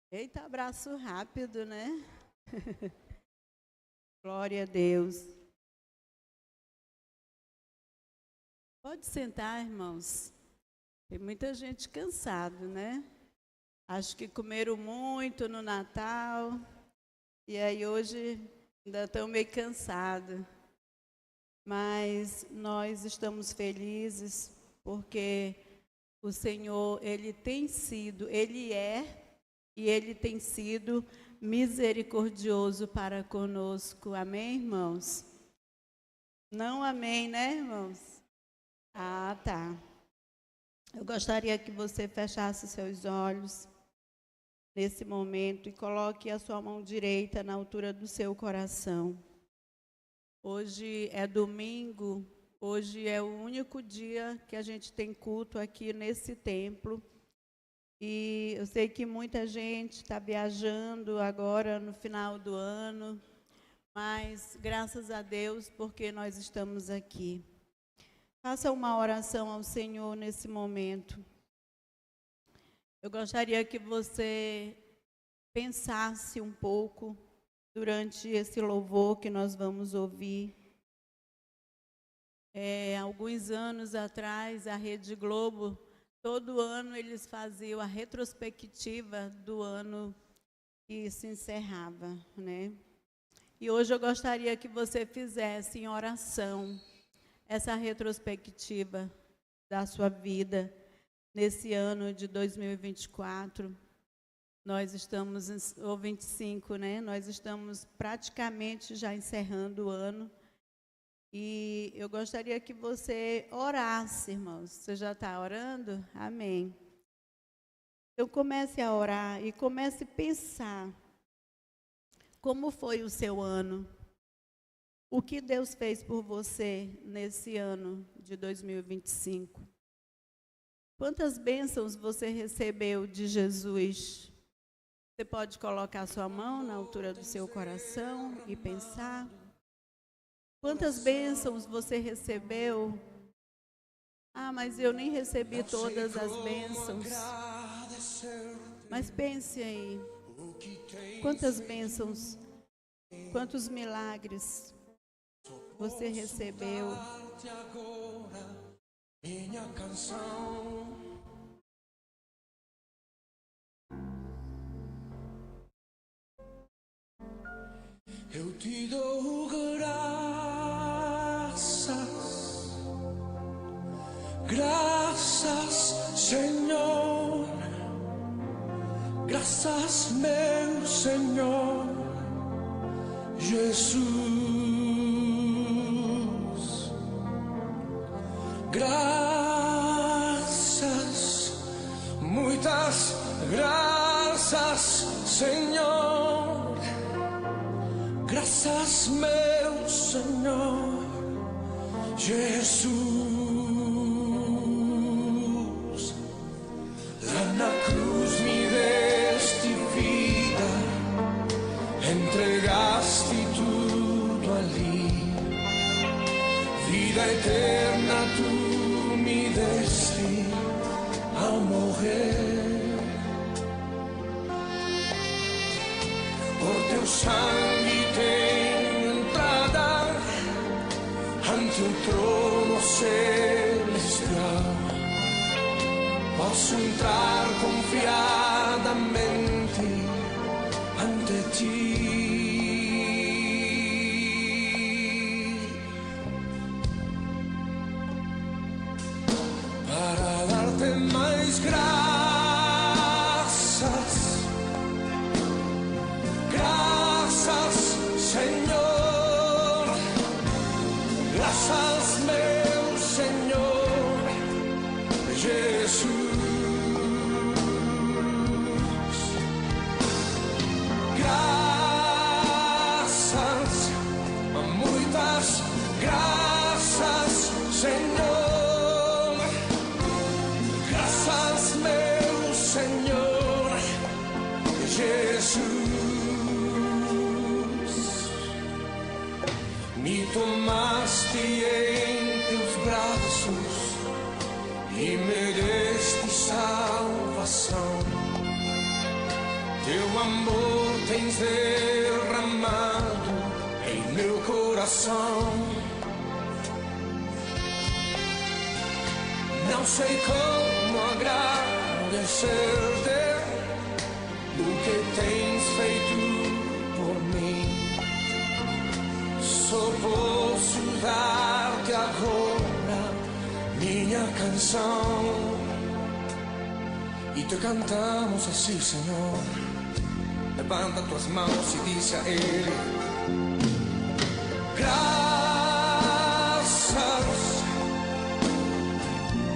Eita, abraço rápido, né? Glória a Deus. Pode sentar, irmãos. Tem muita gente cansada, né? Acho que comeram muito no Natal. E aí hoje ainda estão meio cansados. Mas nós estamos felizes porque o Senhor, Ele tem sido, Ele é e Ele tem sido misericordioso para conosco. Amém, irmãos? Não amém, né, irmãos? Ah, tá. Eu gostaria que você fechasse seus olhos nesse momento e coloque a sua mão direita na altura do seu coração. Hoje é domingo, hoje é o único dia que a gente tem culto aqui nesse templo. E eu sei que muita gente está viajando agora no final do ano, mas graças a Deus porque nós estamos aqui. Faça uma oração ao Senhor nesse momento. Eu gostaria que você pensasse um pouco durante esse louvor que nós vamos ouvir. Alguns anos atrás, a Rede Globo, todo ano eles faziam a retrospectiva do ano que se encerrava, né? E hoje eu gostaria que você fizesse em oração essa retrospectiva da sua vida nesse ano de 2024. Nós estamos, ou 25, né? Nós estamos praticamente já encerrando o ano. E eu gostaria que você orasse, irmãos. Você já está orando? Amém. Então comece a orar e comece a pensar como foi o seu ano. O que Deus fez por você nesse ano de 2025? Quantas bênçãos você recebeu de Jesus? Você pode colocar a sua mão na altura do seu coração e pensar. Quantas bênçãos você recebeu? Ah, mas eu nem recebi todas as bênçãos. Mas pense aí. Quantas bênçãos, quantos milagres você recebeu? Minha canção. Eu te dou graças, Senhor, graças, meu Senhor, Jesus, graças, muitas graças, Senhor, graças, meu Senhor, Jesus. Lá na cruz me deste vida, entregaste tudo ali. Vida eterna tu me deste ao morrer. Por teu sangue tenho entrada ante o trono celestial. Posso entrar confiadamente ante ti. Para darte mais graças, graças, Senhor, graças, meu Senhor, Jesus. Graças, muitas graças, Senhor, graças, meu Senhor, Jesus. Me tomaste em teus braços e me deste salvação. Teu amor tens derramado em meu coração. Não sei como agradecer-te o que tens feito por mim. Só posso dar-te agora minha canção. E te cantamos assim, Senhor. Levanta tuas mãos e diz a Ele: graças,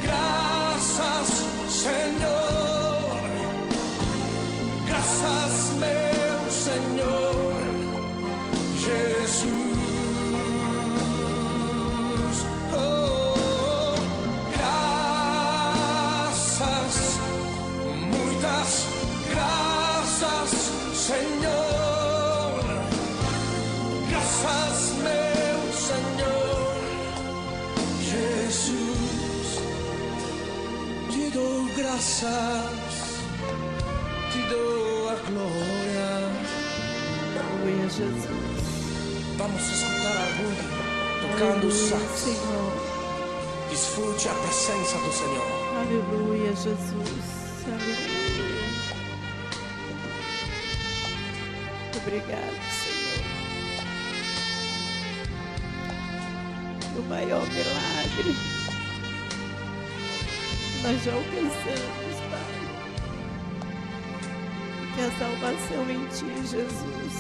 graças, Senhor. Graças, meu Senhor Jesus. Oh, graças, muitas graças, Senhor. Graças, meu Senhor Jesus. Te dou graças, te dou a glória. Aleluia, Jesus. Vamos escutar alguém tocando o sax. Senhor. Desfrute a presença do Senhor. Aleluia, Jesus. Aleluia. Obrigado, Senhor. O maior milagre nós já alcançamos, Pai. Que a salvação em Ti, Jesus.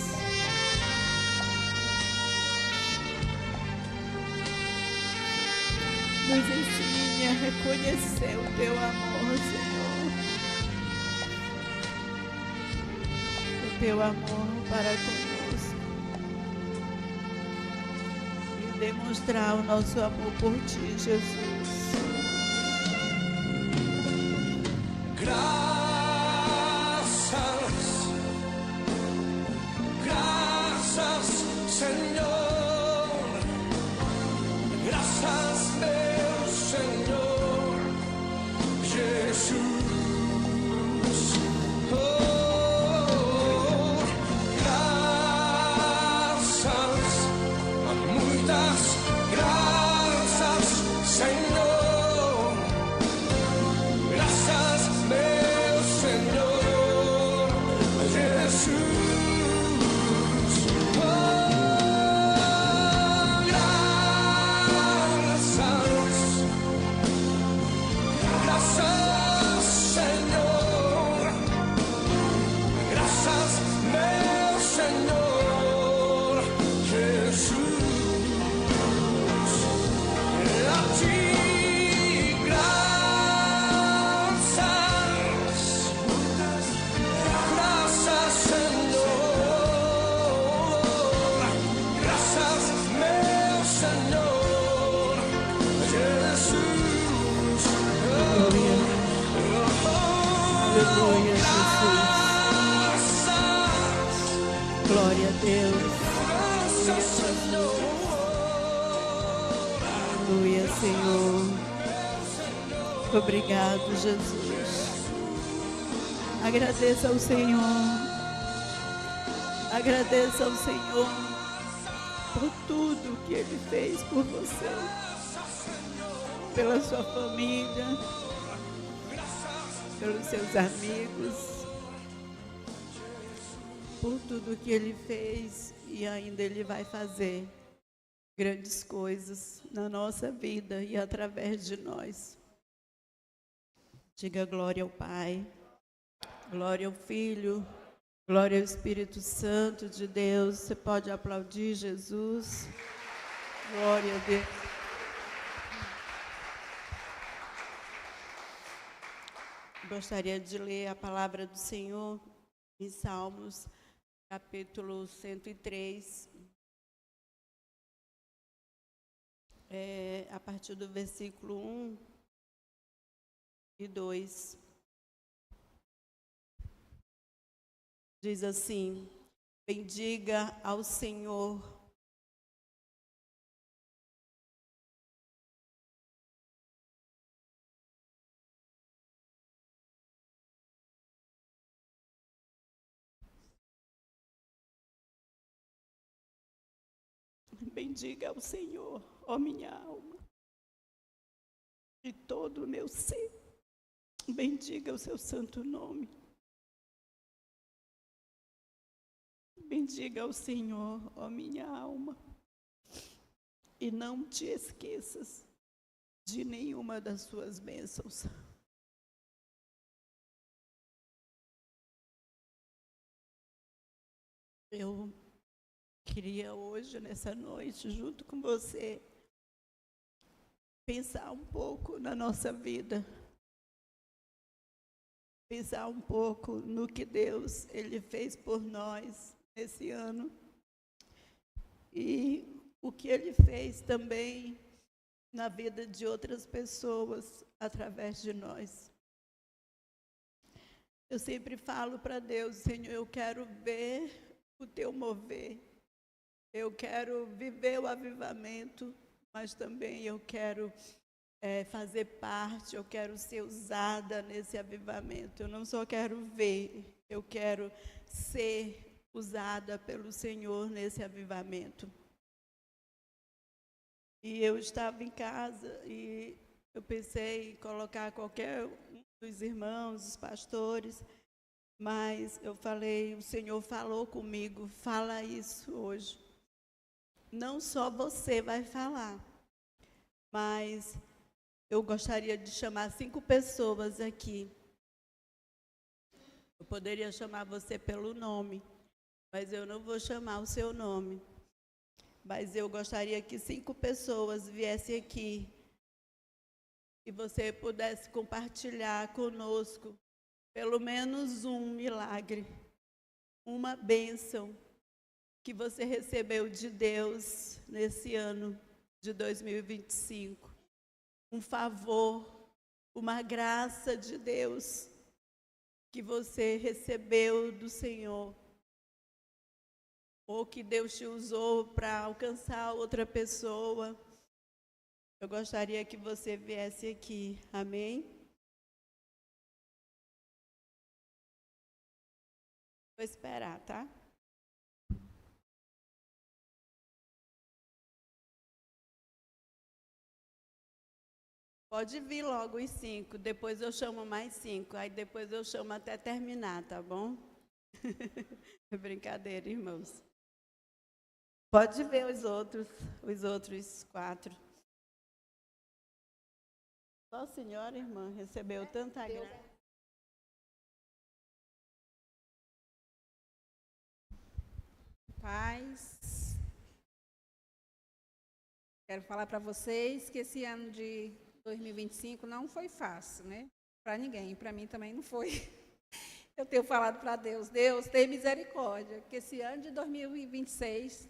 Nos ensine a reconhecer o Teu amor, Senhor. O Teu amor para conosco. E demonstrar o nosso amor por Ti, Jesus. Graças, graças, Senhor. Graças, meu Senhor Jesus. Oh, graças, muitas graças, Senhor. Graças, meu Senhor Jesus. Oh, graças, Senhor. Graças, meu Senhor Jesus. A Ti graças, graças, Senhor. Graças, meu Senhor Jesus. Aleluia, Jesus. Glória a Deus. Aleluia, Senhor. Obrigado, Jesus. Agradeça ao Senhor. Agradeça ao Senhor por tudo que Ele fez por você, pela sua família, pelos seus amigos, por tudo que Ele fez e ainda Ele vai fazer grandes coisas na nossa vida e através de nós. Diga glória ao Pai, glória ao Filho, glória ao Espírito Santo de Deus. Você pode aplaudir Jesus. Glória a Deus. Gostaria de ler a palavra do Senhor em Salmos, capítulo 103, a partir do versículo 1 e 2. Diz assim: bendiga ao Senhor Bendiga ao Senhor, ó minha alma, de todo o meu ser. Bendiga o seu santo nome. Bendiga ao Senhor, ó minha alma, e não te esqueças de nenhuma das suas bênçãos. Eu queria hoje, nessa noite, junto com você, pensar um pouco na nossa vida. Pensar um pouco no que Deus Ele fez por nós esse ano. E o que Ele fez também na vida de outras pessoas através de nós. Eu sempre falo para Deus, Senhor, eu quero ver o teu mover. Eu quero viver o avivamento, mas também eu quero fazer parte, eu quero ser usada nesse avivamento. Eu não só quero ver, eu quero ser usada pelo Senhor nesse avivamento. E eu estava em casa e eu pensei em colocar qualquer um dos irmãos, os pastores, mas eu falei, o Senhor falou comigo, fala isso hoje. Não só você vai falar, mas eu gostaria de chamar 5 pessoas aqui. Eu poderia chamar você pelo nome, mas eu não vou chamar o seu nome. Mas eu gostaria que 5 pessoas viessem aqui e você pudesse compartilhar conosco pelo menos um milagre, uma bênção que você recebeu de Deus nesse ano de 2025. Um favor, uma graça de Deus que você recebeu do Senhor, ou que Deus te usou para alcançar outra pessoa. Eu gostaria que você viesse aqui, amém? Vou esperar, tá? Pode vir logo os 5, depois eu chamo mais 5, aí depois eu chamo até terminar, tá bom? Brincadeira, irmãos. Pode ver os outros 4. Só a senhora, irmã, recebeu tanta graça. Paz. Quero falar para vocês que esse ano de 2025 não foi fácil, né? Para ninguém, para mim também não foi. Eu tenho falado para Deus, Deus, tem misericórdia, que esse ano de 2026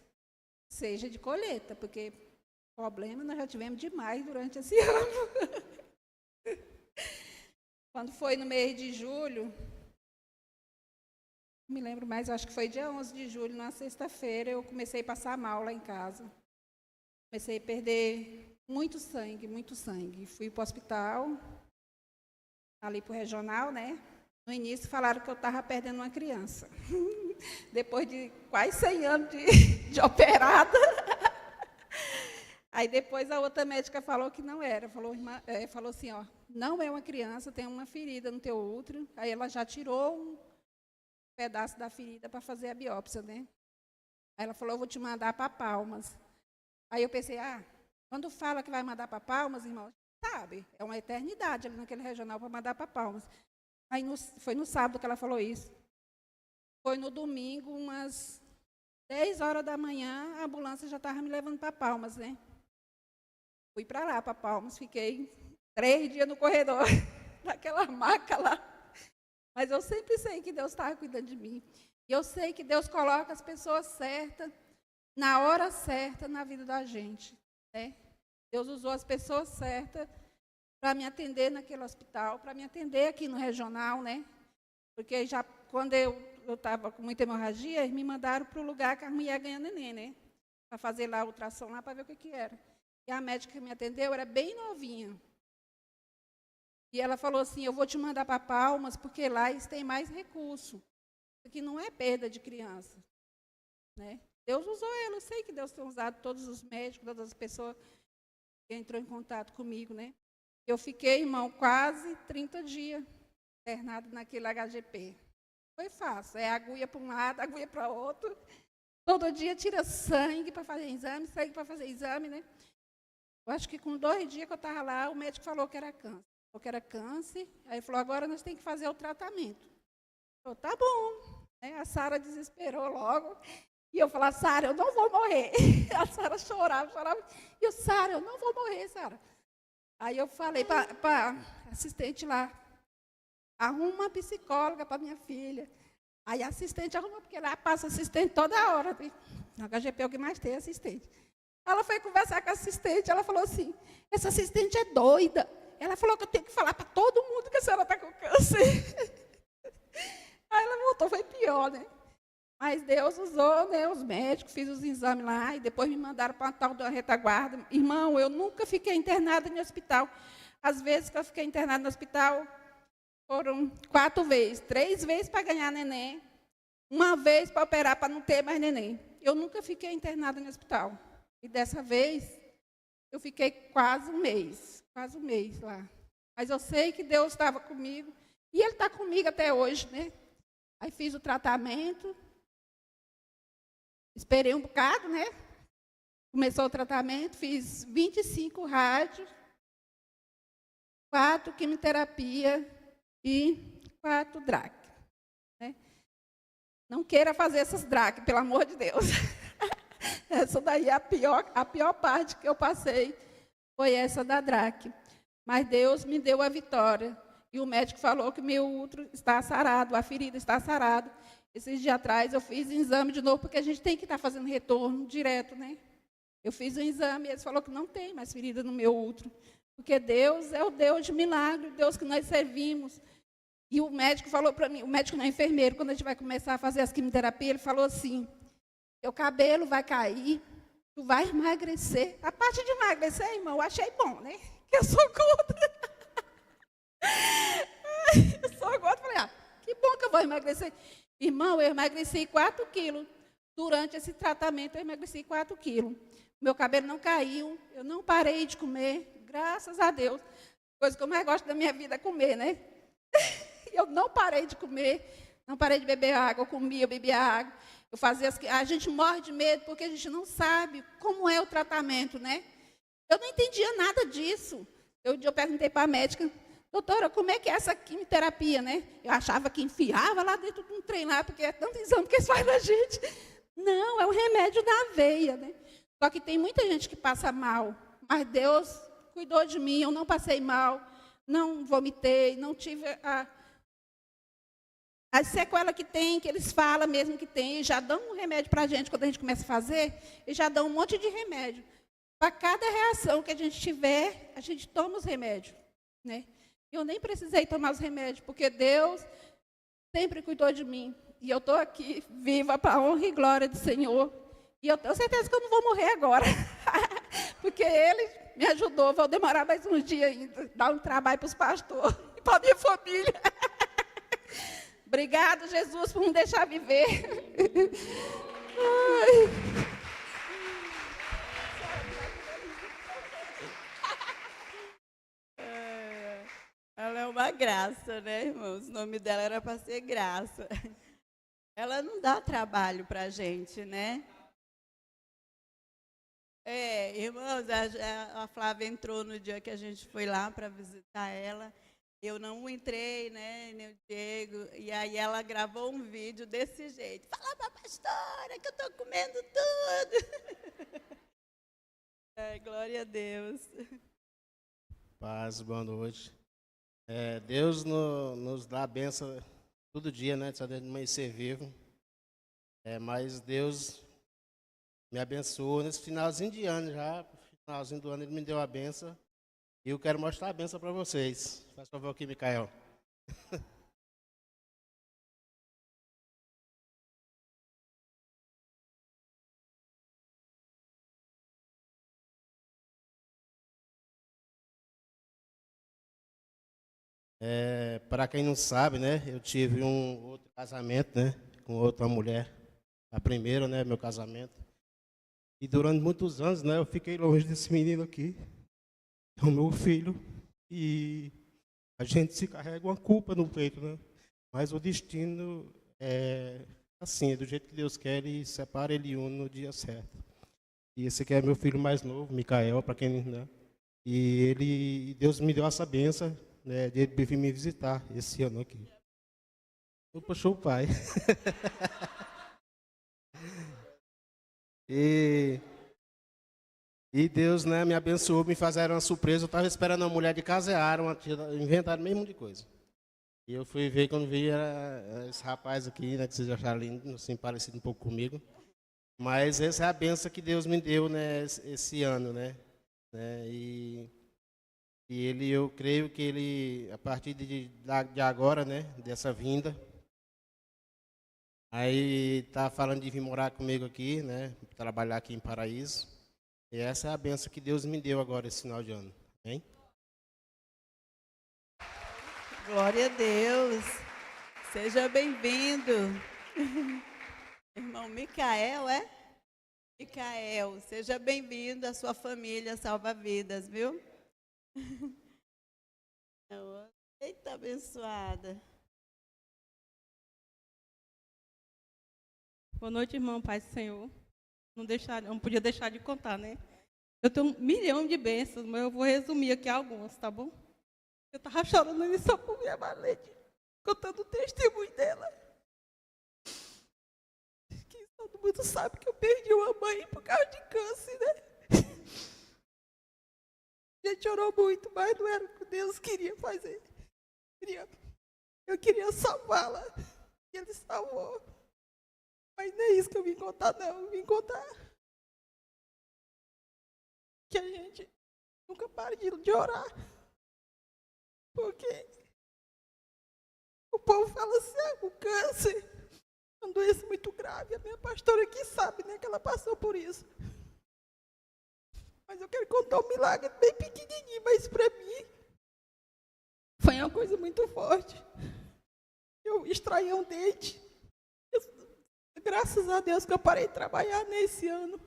seja de colheita, porque problema nós já tivemos demais durante esse ano. Quando foi no mês de julho, não me lembro mais, acho que foi dia 11 de julho, na sexta-feira, eu comecei a passar mal lá em casa. Comecei a perder muito sangue, muito sangue. Fui para o hospital, ali para o regional, né? No início falaram que eu estava perdendo uma criança. Depois de quase 100 anos de operada. Aí depois a outra médica falou que não era. Falou assim, ó, não é uma criança, tem uma ferida no teu útero. Aí ela já tirou um pedaço da ferida para fazer a biópsia, né? Aí ela falou, eu vou te mandar para Palmas. Aí eu pensei, quando fala que vai mandar para Palmas, irmão, sabe, é uma eternidade ali naquele regional para mandar para Palmas. Aí foi no sábado que ela falou isso. Foi no domingo, umas 10 horas da manhã, a ambulância já estava me levando para Palmas, né? Fui para lá, para Palmas, fiquei 3 dias no corredor, naquela maca lá. Mas eu sempre sei que Deus estava cuidando de mim. E eu sei que Deus coloca as pessoas certas, na hora certa, na vida da gente, né? Deus usou as pessoas certas para me atender naquele hospital, para me atender aqui no regional, né? Porque já quando eu estava com muita hemorragia, eles me mandaram para o lugar que a mulher ganha neném, né? Para fazer lá a ultrassom lá, para ver o que era. E a médica que me atendeu era bem novinha. E ela falou assim, eu vou te mandar para Palmas, porque lá eles têm mais recurso. Porque não é perda de criança, né? Deus usou ela. Eu sei que Deus tem usado todos os médicos, todas as pessoas que entrou em contato comigo, né? Eu fiquei, irmão, quase 30 dias internada naquele HGP. Foi fácil. É agulha para um lado, agulha para outro. Todo dia tira sangue para fazer exame, sangue para fazer exame, né? Eu acho que com 2 dias que eu estava lá, o médico falou que era câncer. Falou que era câncer. Aí ele falou, agora nós temos que fazer o tratamento. Eu falei, tá bom. A Sara desesperou logo. E eu falei, Sara, eu não vou morrer. A Sara chorava. E eu, Sara, eu não vou morrer, Sara. Aí eu falei para assistente lá, arruma uma psicóloga para minha filha. Aí a assistente arruma, porque lá passa assistente toda hora. No HGP é o que mais tem assistente. Ela foi conversar com a assistente, ela falou assim, essa assistente é doida. Ela falou que eu tenho que falar para todo mundo que a senhora está com câncer. Aí ela voltou, foi pior, né? Mas Deus usou, né, os médicos, fiz os exames lá, e depois me mandaram para uma tal da retaguarda. Irmão, eu nunca fiquei internada no hospital. Às vezes que eu fiquei internada no hospital, foram 4 vezes. 3 vezes para ganhar neném, 1 vez para operar, para não ter mais neném. Eu nunca fiquei internada no hospital. E dessa vez, eu fiquei quase um mês lá. Mas eu sei que Deus estava comigo, e Ele está comigo até hoje, né? Aí fiz o tratamento, esperei um bocado, né? Começou o tratamento, fiz 25 rádios, 4 quimioterapia e 4 DRAC. Né? Não queira fazer essas DRAC, pelo amor de Deus. Essa daí é a pior parte que eu passei, foi essa da DRAC. Mas Deus me deu a vitória. E o médico falou que meu útero está sarado, a ferida está sarada. Esses dias atrás eu fiz um exame de novo, porque a gente tem que estar fazendo retorno direto, né? Eu fiz um exame e eles falaram que não tem mais ferida no meu útero. Porque Deus é o Deus de milagre, o Deus que nós servimos. E o médico falou para mim, o médico não é enfermeiro, quando a gente vai começar a fazer as quimioterapias, ele falou assim, teu cabelo vai cair, tu vai emagrecer. A parte de emagrecer, irmão, eu achei bom, né? Que eu sou gorda. Eu sou gorda, falei, que bom que eu vou emagrecer. Irmão, eu emagreci 4 quilos. Durante esse tratamento, eu emagreci 4 quilos. Meu cabelo não caiu, eu não parei de comer, graças a Deus. Coisa que eu mais gosto da minha vida é comer, né? Eu não parei de comer, não parei de beber água, eu comia, eu bebia água. Eu fazia a gente morre de medo porque a gente não sabe como é o tratamento, né? Eu não entendia nada disso. Eu perguntei para a médica, doutora, como é que é essa quimioterapia, né? Eu achava que enfiava lá dentro de um trem lá, porque é tanto exame que eles fazem na gente. Não, é um remédio da veia, né? Só que tem muita gente que passa mal, mas Deus cuidou de mim, eu não passei mal, não vomitei, não tive as sequelas que tem, que eles falam mesmo que tem, e já dão um remédio para a gente, quando a gente começa a fazer, e já dão um monte de remédio. Para cada reação que a gente tiver, a gente toma os remédios, né? Eu nem precisei tomar os remédios, porque Deus sempre cuidou de mim. E eu estou aqui, viva para a honra e glória do Senhor. E eu tenho certeza que eu não vou morrer agora. Porque Ele me ajudou, vou demorar mais uns dias ainda, dar um trabalho para os pastores e para a minha família. Obrigado, Jesus, por me deixar viver. Ai. Ela é uma graça, né, irmãos? O nome dela era para ser Graça. Ela não dá trabalho para a gente, né? Irmãos, a Flávia entrou no dia que a gente foi lá para visitar ela. Eu não entrei, né, nem o Diego. E aí ela gravou um vídeo desse jeito. Fala para a pastora que eu estou comendo tudo. Glória a Deus. Paz, boa noite. Deus nos dá a benção todo dia, né? Só de amanhecer vivo. Mas Deus me abençoou nesse finalzinho de ano já. No finalzinho do ano Ele me deu a benção. E eu quero mostrar a benção para vocês. Faz favor aqui, Micael. Para quem não sabe, né? Eu tive um outro casamento, né? Com outra mulher. a primeira, né, meu casamento. E durante muitos anos, né, eu fiquei longe desse menino aqui, é o meu filho, e a gente se carrega uma culpa no peito, né? Mas o destino é assim, é do jeito que Deus quer, e separa ele um no dia certo. E esse aqui é meu filho mais novo, Micael, para quem, né? E Deus me deu essa benção, né, de ele vir me visitar esse ano aqui. Eu puxou o pai. E Deus, né, me abençoou, me fizeram uma surpresa. Eu estava esperando uma mulher de casear, inventaram mesmo de coisa. E eu fui ver, quando vi, era esse rapaz aqui, né, que vocês acharam lindo, assim, parecido um pouco comigo. Mas essa é a benção que Deus me deu, né, esse ano, né? E ele, eu creio que ele, a partir de agora, né, dessa vinda, aí está falando de vir morar comigo aqui, né, trabalhar aqui em Paraíso. E essa é a benção que Deus me deu agora esse final de ano. Hein? Glória a Deus. Seja bem-vindo. Irmão Micael, é? Micael, seja bem-vindo à sua família Salva-Vidas, viu? Eita, abençoada. Boa noite, irmão, paz do Senhor. Não podia deixar de contar, né? Eu tenho 1 milhão de bênçãos, mas eu vou resumir aqui algumas, tá bom? Eu estava chorando ali só por minha Marlene, contando o testemunho dela. Que todo mundo sabe que eu perdi uma mãe por causa de câncer, né? A gente orou muito, mas não era o que Deus queria fazer. Eu queria salvá-la, e Ele salvou. Mas não é isso que eu vim contar, não. Eu vim contar que a gente nunca para de orar. Porque o povo fala assim, o câncer é uma doença muito grave. A minha pastora aqui sabe, né, que ela passou por isso. Mas eu quero contar um milagre bem pequenininho, mas para mim foi uma coisa muito forte. Eu extraí um dente. Graças a Deus que eu parei de trabalhar nesse ano.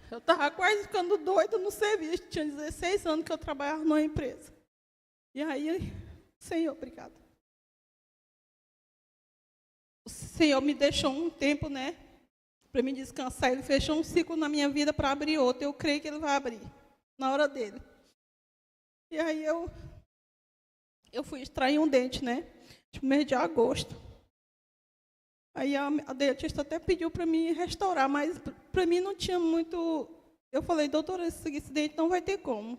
Eu estava quase ficando doida no serviço. Tinha 16 anos que eu trabalhava numa empresa. E aí, Senhor, obrigado. O Senhor me deixou um tempo, né, para me descansar. Ele fechou um ciclo na minha vida para abrir outro. Eu creio que Ele vai abrir na hora dele. E aí eu fui extrair um dente, né, no mês de agosto. Aí a dentista até pediu para mim restaurar, mas para mim não tinha muito... Eu falei, doutora, esse dente não vai ter como.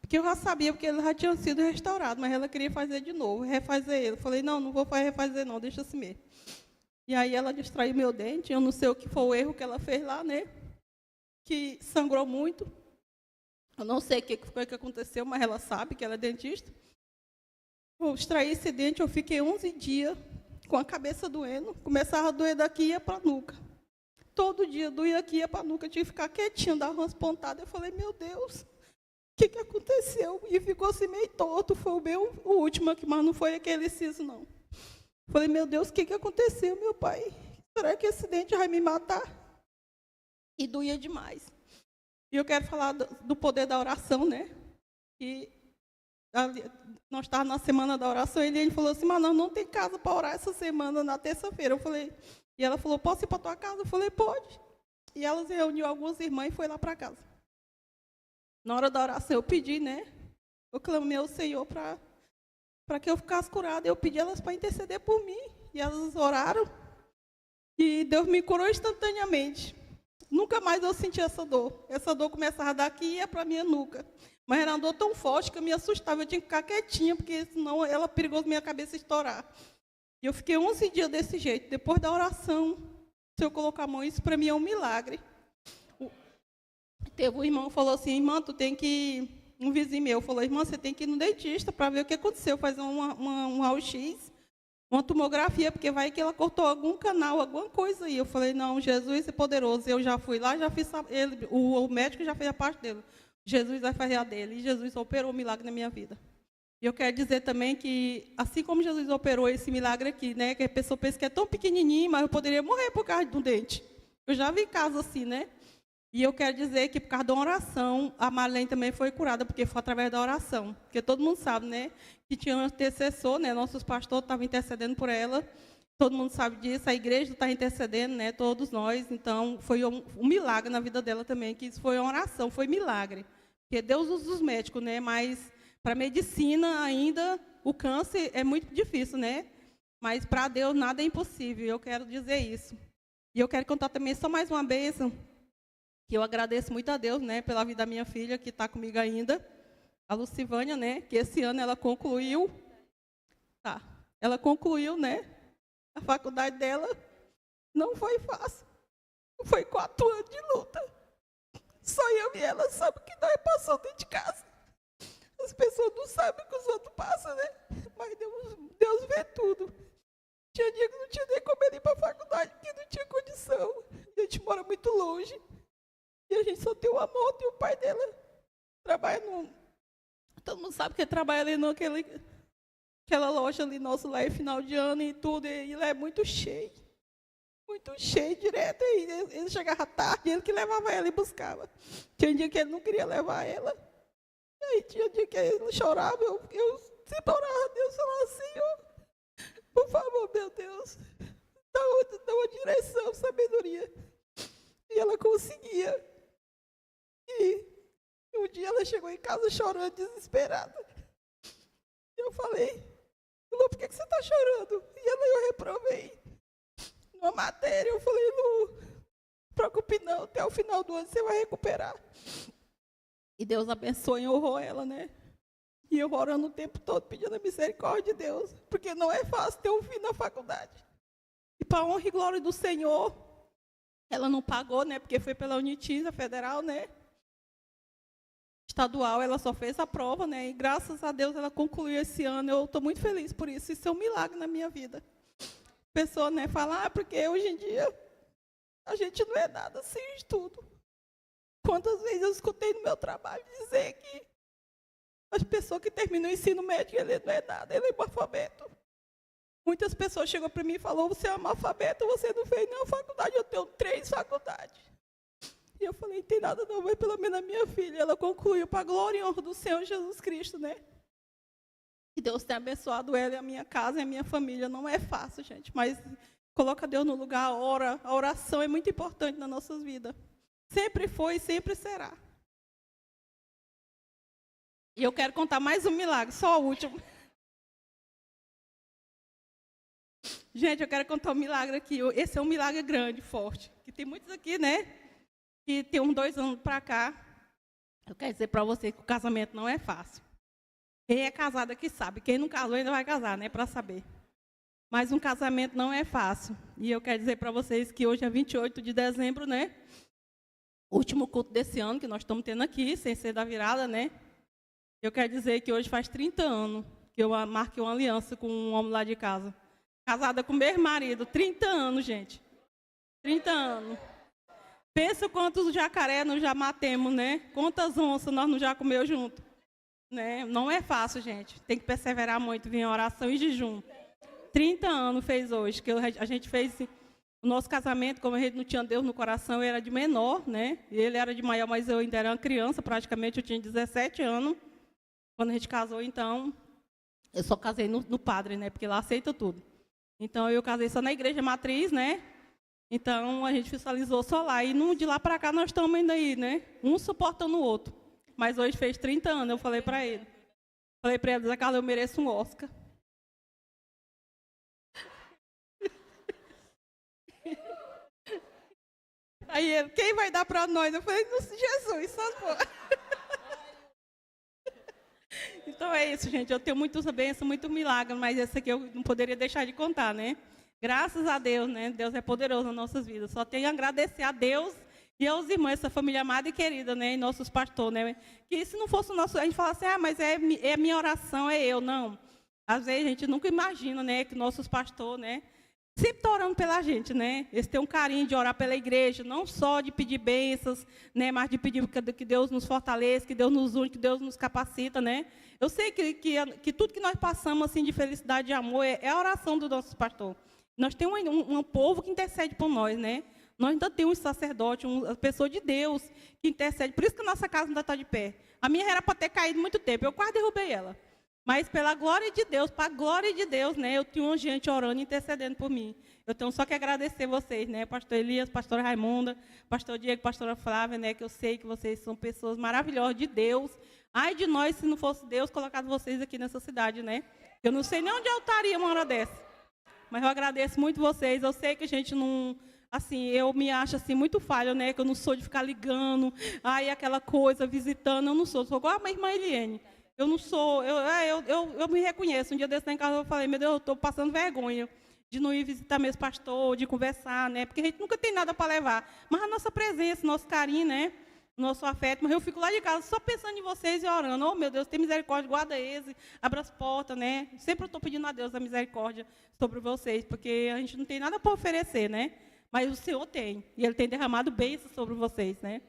Porque eu já sabia, porque ele já tinha sido restaurado, mas ela queria fazer de novo, refazer ele. Eu falei, não vou refazer não, deixa assim mesmo. E aí ela distraiu meu dente, eu não sei o que foi o erro que ela fez lá, né? Que sangrou muito. Eu não sei o que foi que aconteceu, mas ela sabe que ela é dentista. Eu extraí esse dente, eu fiquei 11 dias... com a cabeça doendo, começava a doer daqui e ia para a nuca. Todo dia doía aqui e ia para a nuca, eu tinha que ficar quietinha, dava umas pontadas. Eu falei, meu Deus, o que aconteceu? E ficou assim meio torto, foi o último aqui, mas não foi aquele siso, não. Eu falei, meu Deus, o que aconteceu, meu pai? Será que esse dente vai me matar? E doía demais. E eu quero falar do poder da oração, né? E nós estávamos na semana da oração, e ele falou assim, mas nós não tem casa para orar essa semana, na terça-feira. Eu falei, e ela falou, posso ir para tua casa? Eu falei, pode. E ela reuniu algumas irmãs e foi lá para casa. Na hora da oração, eu pedi, né? Eu clamei ao Senhor para que eu ficasse curada. Eu pedi elas para interceder por mim. E elas oraram. E Deus me curou instantaneamente. Nunca mais eu senti essa dor. Essa dor começava daqui e ia para a minha nuca. Mas era uma dor tão forte que eu me assustava. Eu tinha que ficar quietinha, porque senão ela perigoso minha cabeça estourar. E eu fiquei 11 dias desse jeito. Depois da oração, se eu colocar a mão, isso para mim é um milagre. Teve um irmão que falou assim, irmã, tu tem que... Um vizinho meu falou, irmã, você tem que ir no dentista para ver o que aconteceu, fazer um raio-x, uma tomografia, porque vai que ela cortou algum canal, alguma coisa aí. Eu falei, não, Jesus é poderoso. Eu já fui lá, já fiz ele, o médico já fez a parte dele. Jesus vai fazer a dele. E Jesus operou um milagre na minha vida. E eu quero dizer também que, assim como Jesus operou esse milagre aqui, né, que a pessoa pensa que é tão pequenininho, mas eu poderia morrer por causa de um dente. Eu já vi casos assim, né? E eu quero dizer que, por causa da oração, a Marlene também foi curada, porque foi através da oração. Porque todo mundo sabe, né, que tinha um intercessor, né, nossos pastores estavam intercedendo por ela. Todo mundo sabe disso, a igreja está intercedendo, né, todos nós. Então, foi um milagre na vida dela também, que isso foi uma oração, foi milagre. Porque Deus usa os médicos, né, mas para a medicina ainda, o câncer é muito difícil, né? Mas para Deus nada é impossível, eu quero dizer isso. E eu quero contar também só mais uma bênção, que eu agradeço muito a Deus, né, pela vida da minha filha, que está comigo ainda, a Lucivânia, né, que esse ano ela concluiu, né, a faculdade dela. Não foi fácil, foi 4 anos de luta. Só eu e ela sabemos o que nós passamos dentro de casa. As pessoas não sabem o que os outros passam, né, mas Deus vê tudo. Tinha dia que não tinha nem como ele ir para a faculdade, porque não tinha condição. A gente mora muito longe. E a gente só tem uma moto e o pai dela trabalha todo mundo sabe que ele trabalha ali naquela loja ali, nosso lá é final de ano e tudo. E ele é muito cheio direto. E ele chegava tarde, ele que levava ela e buscava. Tinha dia que ele não queria levar ela. E aí tinha dia que ele chorava, eu sempre orava a Deus, falava assim, por favor, meu Deus, dá uma direção, sabedoria. E ela conseguia. E um dia ela chegou em casa chorando, desesperada. E eu falei, Lu, por que você está chorando? E eu reprovei numa matéria. Eu falei, Lu, não se preocupe não, até o final do ano você vai recuperar. E Deus abençoou e honrou ela, né? E eu orando o tempo todo, pedindo a misericórdia de Deus, porque não é fácil ter um filho na faculdade. E para a honra e glória do Senhor, ela não pagou, né? Porque foi pela Unitis, federal, né? Estadual, ela só fez a prova, né? E graças a Deus ela concluiu esse ano. Eu estou muito feliz por isso. Isso é um milagre na minha vida. A pessoa, né, fala, porque hoje em dia a gente não é nada sem estudo. Quantas vezes eu escutei no meu trabalho dizer que as pessoas que terminam o ensino médio, ele não é nada, ele é analfabeto. Muitas pessoas chegam para mim e falam, você é analfabeto, você não fez nenhuma faculdade, eu tenho 3 faculdades. E eu falei, não tem nada não, mas pelo menos a minha filha, ela concluiu para a glória e honra do Senhor Jesus Cristo, né? Que Deus tenha abençoado ela e a minha casa e a minha família. Não é fácil, gente, mas coloca Deus no lugar, ora. A oração é muito importante nas nossas vidas. Sempre foi e sempre será. E eu quero contar mais um milagre, só o último. Gente, eu quero contar um milagre aqui. Esse é um milagre grande, forte. Que tem muitos aqui, né? Que tem uns 2 anos para cá. Eu quero dizer para você que o casamento não é fácil. Quem é casado aqui sabe. Quem não casou ainda vai casar, né? Para saber. Mas um casamento não é fácil. E eu quero dizer para vocês que hoje é 28 de dezembro, né? Último culto desse ano que nós estamos tendo aqui, sem ser da virada, né? Eu quero dizer que hoje faz 30 anos que eu marquei uma aliança com um homem lá de casa. Casada com meu marido, 30 anos, gente. 30 anos. Pensa quantos jacaré nós já matemos, né? Quantas onças nós não já comeu junto. Né? Não é fácil, gente. Tem que perseverar muito, vir em oração e jejum. 30 anos fez hoje, que a gente fez o nosso casamento, como a gente não tinha Deus no coração, eu era de menor, né? E ele era de maior, mas eu ainda era uma criança, praticamente, eu tinha 17 anos. Quando a gente casou, então, eu só casei no padre, né? Porque lá aceita tudo. Então, eu casei só na igreja matriz, né? Então, a gente fiscalizou só lá. E de lá para cá, nós estamos ainda aí, né? Um suportando o outro. Mas hoje fez 30 anos, eu falei para ele. Falei para ele, Zé Carlos, eu mereço um Oscar. Aí ele, quem vai dar para nós? Eu falei, Jesus, só as boas. Então é isso, gente. Eu tenho muitas bênçãos, muito milagre, mas esse aqui eu não poderia deixar de contar, né? Graças a Deus, né? Deus é poderoso nas nossas vidas. Só tenho a agradecer a Deus e aos irmãos, essa família amada e querida, né? E nossos pastores, né? Que se não fosse o nosso... A gente fala assim, mas é a minha oração, é eu. Não. Às vezes a gente nunca imagina, né? Que nossos pastores, né? sempre estão orando pela gente, né? Eles têm um carinho de orar pela igreja, não só de pedir bênçãos, né? Mas de pedir que Deus nos fortaleça, que Deus nos une, que Deus nos capacita, né? Eu sei que tudo que nós passamos assim, de felicidade e amor é a oração do nosso pastor. Nós temos um povo que intercede por nós, né? Nós ainda temos um sacerdote, uma pessoa de Deus que intercede. Por isso que a nossa casa ainda está de pé. A minha era para ter caído muito tempo, eu quase derrubei ela. Mas pela glória de Deus, para a glória de Deus, né? Eu tinha gente orando e intercedendo por mim. Eu tenho só que agradecer vocês, né? Pastor Elias, pastora Raimunda, pastor Diego, pastora Flávia, né? Que eu sei que vocês são pessoas maravilhosas de Deus. Ai de nós, se não fosse Deus colocado vocês aqui nessa cidade, né? Eu não sei nem onde eu estaria uma hora dessa. Mas eu agradeço muito vocês. Eu sei que a gente não... Assim, eu me acho assim, muito falha, né? Que eu não sou de ficar ligando, ai, aquela coisa, visitando. Eu não sou. Sou igual a minha irmã Eliane. Eu não sou... Eu me reconheço. Um dia desse lá em casa eu falei, meu Deus, eu estou passando vergonha de não ir visitar meus pastores, de conversar, né? Porque a gente nunca tem nada para levar. Mas a nossa presença, nosso carinho, né? Nosso afeto, mas eu fico lá de casa só pensando em vocês e orando. Oh, meu Deus, tem misericórdia, guarda eles, abra as portas, né? Sempre eu estou pedindo a Deus a misericórdia sobre vocês, porque a gente não tem nada para oferecer, né? Mas o Senhor tem, e Ele tem derramado bênçãos sobre vocês, né?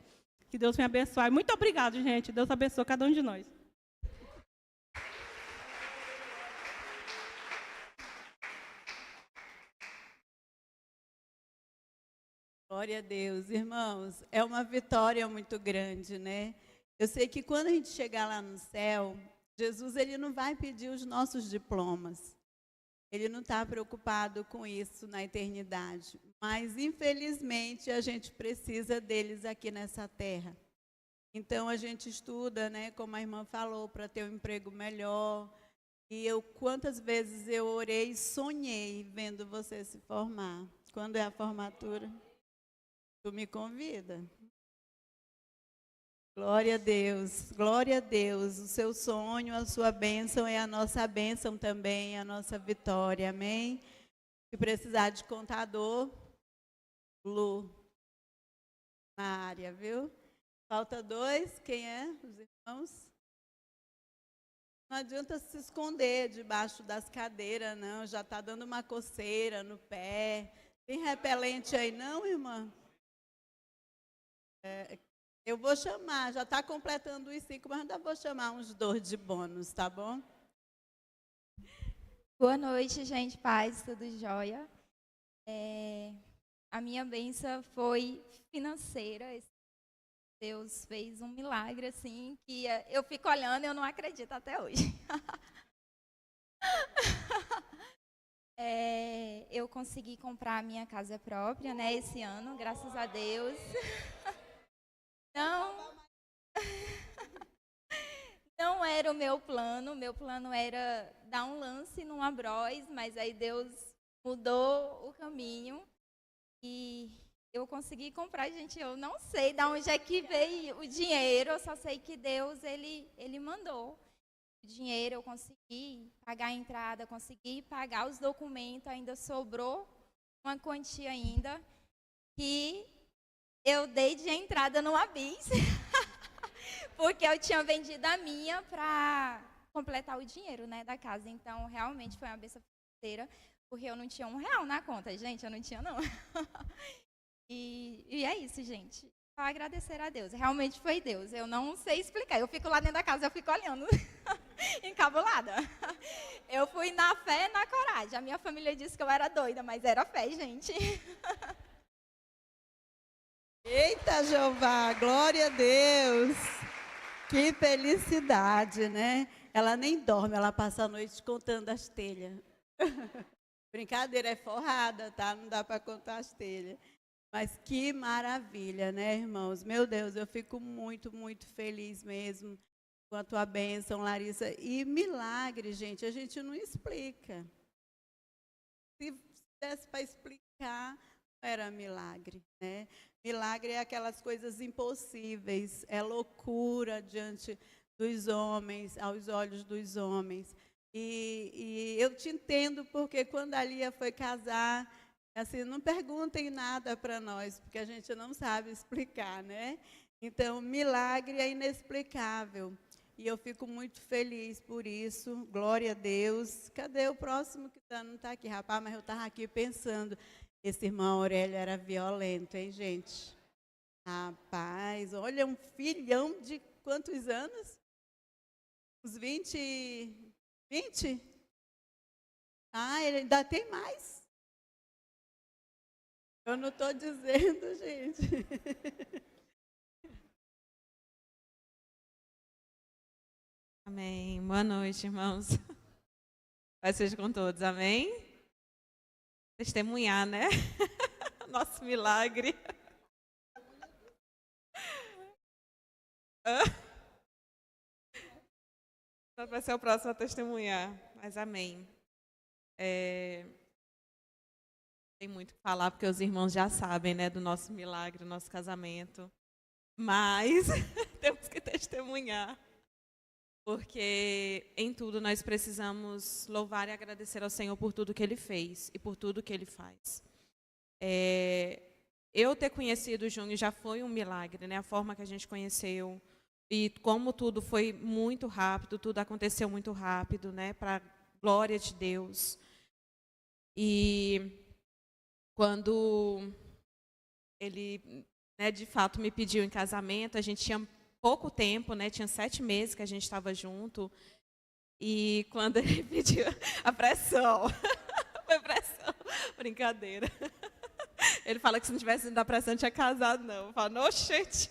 Que Deus me abençoe. Muito obrigado, gente. Deus abençoe cada um de nós. Glória a Deus, irmãos. É uma vitória muito grande, né? Eu sei que quando a gente chegar lá no céu, Jesus ele não vai pedir os nossos diplomas. Ele não está preocupado com isso na eternidade. Mas, infelizmente, a gente precisa deles aqui nessa terra. Então, a gente estuda, né, como a irmã falou, para ter um emprego melhor. E quantas vezes eu orei e sonhei vendo você se formar. Quando é a formatura? Tu me convida. Glória a Deus, glória a Deus. O seu sonho, a sua bênção é a nossa bênção também, a nossa vitória, amém? Se precisar de contador, Lu, na área, viu? Falta 2, quem é? Os irmãos? Não adianta se esconder debaixo das cadeiras, não, já está dando uma coceira no pé. Tem repelente aí não, irmã? Eu vou chamar, já está completando os 5, mas ainda vou chamar uns 2 de bônus, tá bom? Boa noite, gente, paz, tudo jóia. A minha bênção foi financeira. Deus fez um milagre, assim, que eu fico olhando e eu não acredito até hoje. Eu consegui comprar a minha casa própria, né, esse ano, graças a Deus. Não era o meu plano era dar um lance num Abroz, mas aí Deus mudou o caminho e eu consegui comprar, gente, eu não sei de onde é que veio o dinheiro, eu só sei que Deus, ele mandou o dinheiro, eu consegui pagar a entrada, consegui pagar os documentos, ainda sobrou uma quantia ainda que eu dei de entrada no Abis, porque eu tinha vendido a minha para completar o dinheiro, né, da casa. Então, realmente foi uma bênção financeira, porque eu não tinha R$1 na conta, gente, eu não tinha, não. E é isso, gente. Só agradecer a Deus. Realmente foi Deus. Eu não sei explicar. Eu fico lá dentro da casa, eu fico olhando, encabulada. Eu fui na fé e na coragem. A minha família disse que eu era doida, mas era fé, gente. Eita, Jeová, glória a Deus. Que felicidade, né? Ela nem dorme, ela passa a noite contando as telhas. Brincadeira, é forrada, tá? Não dá para contar as telhas. Mas que maravilha, né, irmãos? Meu Deus, eu fico muito, muito feliz mesmo com a tua bênção, Larissa. E milagre, gente, a gente não explica. Se desse para explicar, não era milagre, né? Milagre é aquelas coisas impossíveis, é loucura diante dos homens, aos olhos dos homens. E eu te entendo, porque quando a Lia foi casar, assim, não perguntem nada para nós, porque a gente não sabe explicar, né? Então, milagre é inexplicável. E eu fico muito feliz por isso, glória a Deus. Cadê o próximo que não está aqui? Rapaz, mas eu estava aqui pensando, esse irmão Aurélio era violento, hein, gente? Rapaz, olha, um filhão de quantos anos? Uns 20? 20? Ah, ele ainda tem mais. Eu não estou dizendo, gente. Amém. Boa noite, irmãos. Paz seja com todos, amém? Testemunhar, né? Nosso milagre. Vai ser o próximo a testemunhar, mas amém. Tem muito o que falar, porque os irmãos já sabem, né, do nosso milagre, do nosso casamento. Mas temos que testemunhar. Porque em tudo nós precisamos louvar e agradecer ao Senhor por tudo que Ele fez e por tudo que Ele faz. Eu ter conhecido o Júnior já foi um milagre, né? A forma que a gente conheceu e como tudo foi muito rápido, tudo aconteceu muito rápido, né? Para a glória de Deus. E quando ele, né, de fato me pediu em casamento, a gente tinha pouco tempo, né? Tinha 7 meses que a gente estava junto. E quando ele pediu a pressão, foi pressão, brincadeira. Ele fala que se não tivesse ido da pressão, não tinha casado, não. Eu falo, não, gente.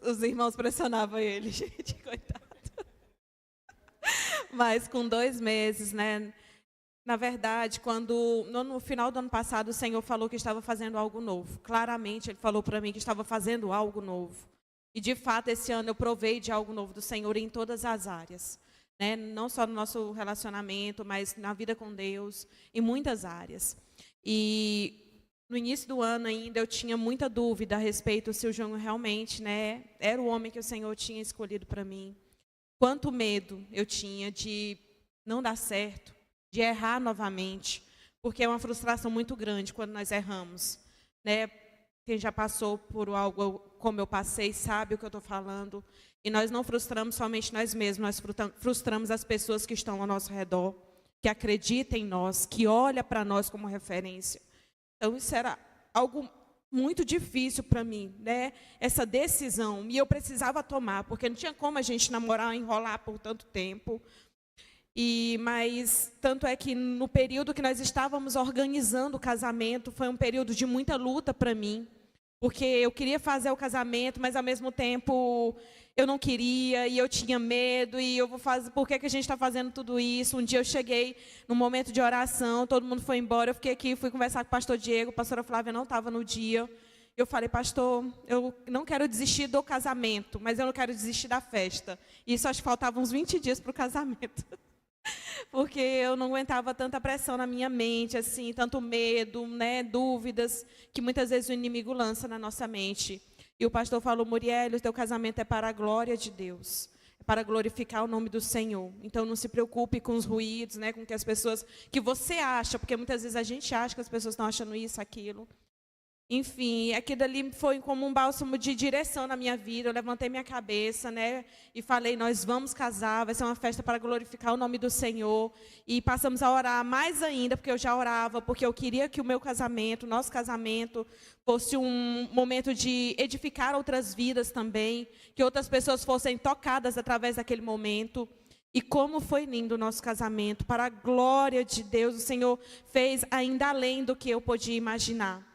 Os irmãos pressionavam ele, gente, coitado. Mas com 2 meses, né? Na verdade, quando no final do ano passado o Senhor falou que estava fazendo algo novo. Claramente, Ele falou para mim que estava fazendo algo novo. E, de fato, esse ano eu provei de algo novo do Senhor em todas as áreas. Né? Não só no nosso relacionamento, mas na vida com Deus, em muitas áreas. E no início do ano ainda eu tinha muita dúvida a respeito se o João realmente, né, era o homem que o Senhor tinha escolhido para mim. Quanto medo eu tinha de não dar certo, de errar novamente, porque é uma frustração muito grande quando nós erramos, né? Quem já passou por algo como eu passei sabe o que eu estou falando. E nós não frustramos somente nós mesmos, nós frustramos as pessoas que estão ao nosso redor, que acreditam em nós, que olham para nós como referência. Então, isso era algo muito difícil para mim, né? Essa decisão, e eu precisava tomar, porque não tinha como a gente namorar, enrolar por tanto tempo. Mas tanto é que no período que nós estávamos organizando o casamento, foi um período de muita luta para mim, porque eu queria fazer o casamento, mas ao mesmo tempo eu não queria, e eu tinha medo, e eu vou fazer, por que a gente está fazendo tudo isso? Um dia eu cheguei num momento de oração, todo mundo foi embora, eu fiquei aqui, fui conversar com o pastor Diego, a pastora Flávia não estava no dia. Eu falei, pastor, eu não quero desistir do casamento, mas eu não quero desistir da festa. E isso acho que faltava uns 20 dias para o casamento. Porque eu não aguentava tanta pressão na minha mente, assim, tanto medo, né, dúvidas, que muitas vezes o inimigo lança na nossa mente. E o pastor falou, Muriel, o teu casamento é para a glória de Deus, é para glorificar o nome do Senhor. Então não se preocupe com os ruídos, né, com o que as pessoas, que você acha, porque muitas vezes a gente acha que as pessoas estão achando isso, aquilo. Enfim, aquilo ali foi como um bálsamo de direção na minha vida. Eu levantei minha cabeça, né, e falei, nós vamos casar, vai ser uma festa para glorificar o nome do Senhor. E passamos a orar mais ainda, porque eu já orava, porque eu queria que o meu casamento, nosso casamento, fosse um momento de edificar outras vidas também, que outras pessoas fossem tocadas através daquele momento. E como foi lindo o nosso casamento, para a glória de Deus, o Senhor fez ainda além do que eu podia imaginar.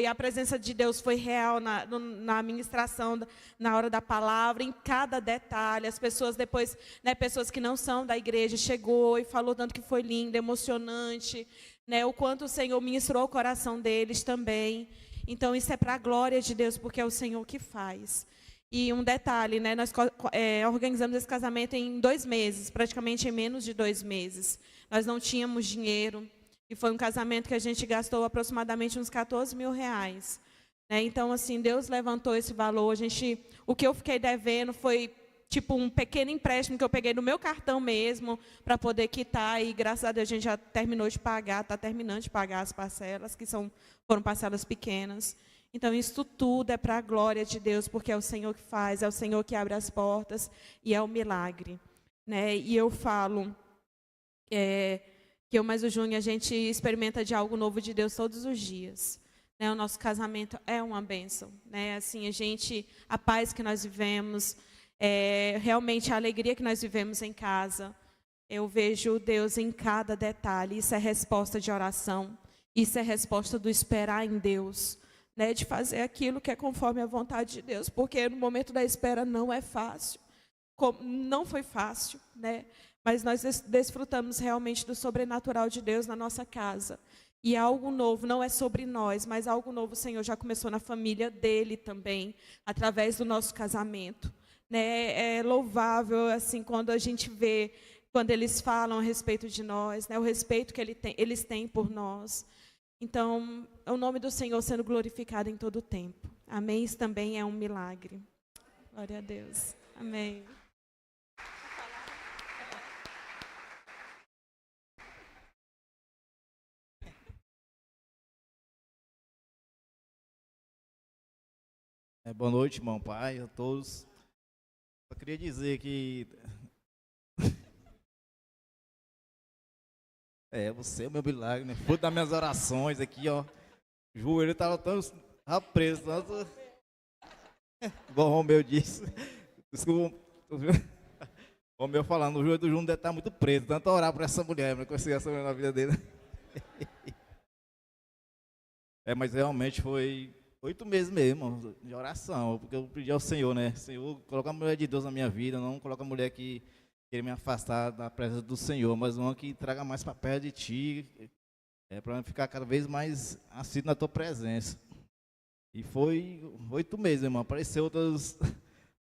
A presença de Deus foi real na ministração, na hora da palavra, em cada detalhe. As pessoas depois, né, pessoas que não são da igreja, chegou e falou tanto que foi lindo, emocionante, né, o quanto o Senhor ministrou o coração deles também. Então, isso é para a glória de Deus, porque é o Senhor que faz. E um detalhe, né, nós organizamos esse casamento em 2 meses, praticamente em menos de 2 meses. Nós não tínhamos dinheiro. E foi um casamento que a gente gastou aproximadamente uns 14 mil reais. Né? Então, assim, Deus levantou esse valor. O que eu fiquei devendo foi tipo um pequeno empréstimo que eu peguei no meu cartão mesmo, para poder quitar. E, graças a Deus, a gente já terminou de pagar, está terminando de pagar as parcelas, que foram parcelas pequenas. Então, isso tudo é para a glória de Deus, porque é o Senhor que faz, é o Senhor que abre as portas e é o milagre, né? E eu falo que eu mais o Júnior, a gente experimenta de algo novo de Deus todos os dias. Né? O nosso casamento é uma bênção, né? Assim, a paz que nós vivemos, realmente a alegria que nós vivemos em casa. Eu vejo Deus em cada detalhe. Isso é resposta de oração. Isso é resposta do esperar em Deus, né? De fazer aquilo que é conforme a vontade de Deus. Porque no momento da espera não é fácil. Não foi fácil, né? Mas nós desfrutamos realmente do sobrenatural de Deus na nossa casa. E algo novo, não é sobre nós, mas algo novo o Senhor já começou na família dele também, através do nosso casamento. Né? É louvável, assim, quando a gente vê, quando eles falam a respeito de nós, né? O respeito que eles têm por nós. Então, é o nome do Senhor sendo glorificado em todo o tempo. Amém? Isso também é um milagre. Glória a Deus. Amém. Boa noite, irmão, pai, a todos. Só queria dizer que você é o meu milagre, né? Fruto das minhas orações aqui, ó. O joelho estava tão preso, tanto. Igual o Romeu disse. Desculpa. O Romeu falando, o joelho do Júnior deve estar muito preso, tanto orar por essa mulher, para conseguir essa mulher na vida dele. Mas realmente foi 8 meses mesmo de oração, porque eu pedi ao Senhor, né? Senhor, coloca a mulher de Deus na minha vida, não coloca a mulher que queira me afastar da presença do Senhor, mas uma que traga mais para perto de Ti, para eu ficar cada vez mais assíduo na Tua presença. E foi 8 meses, irmão. Apareceu outras,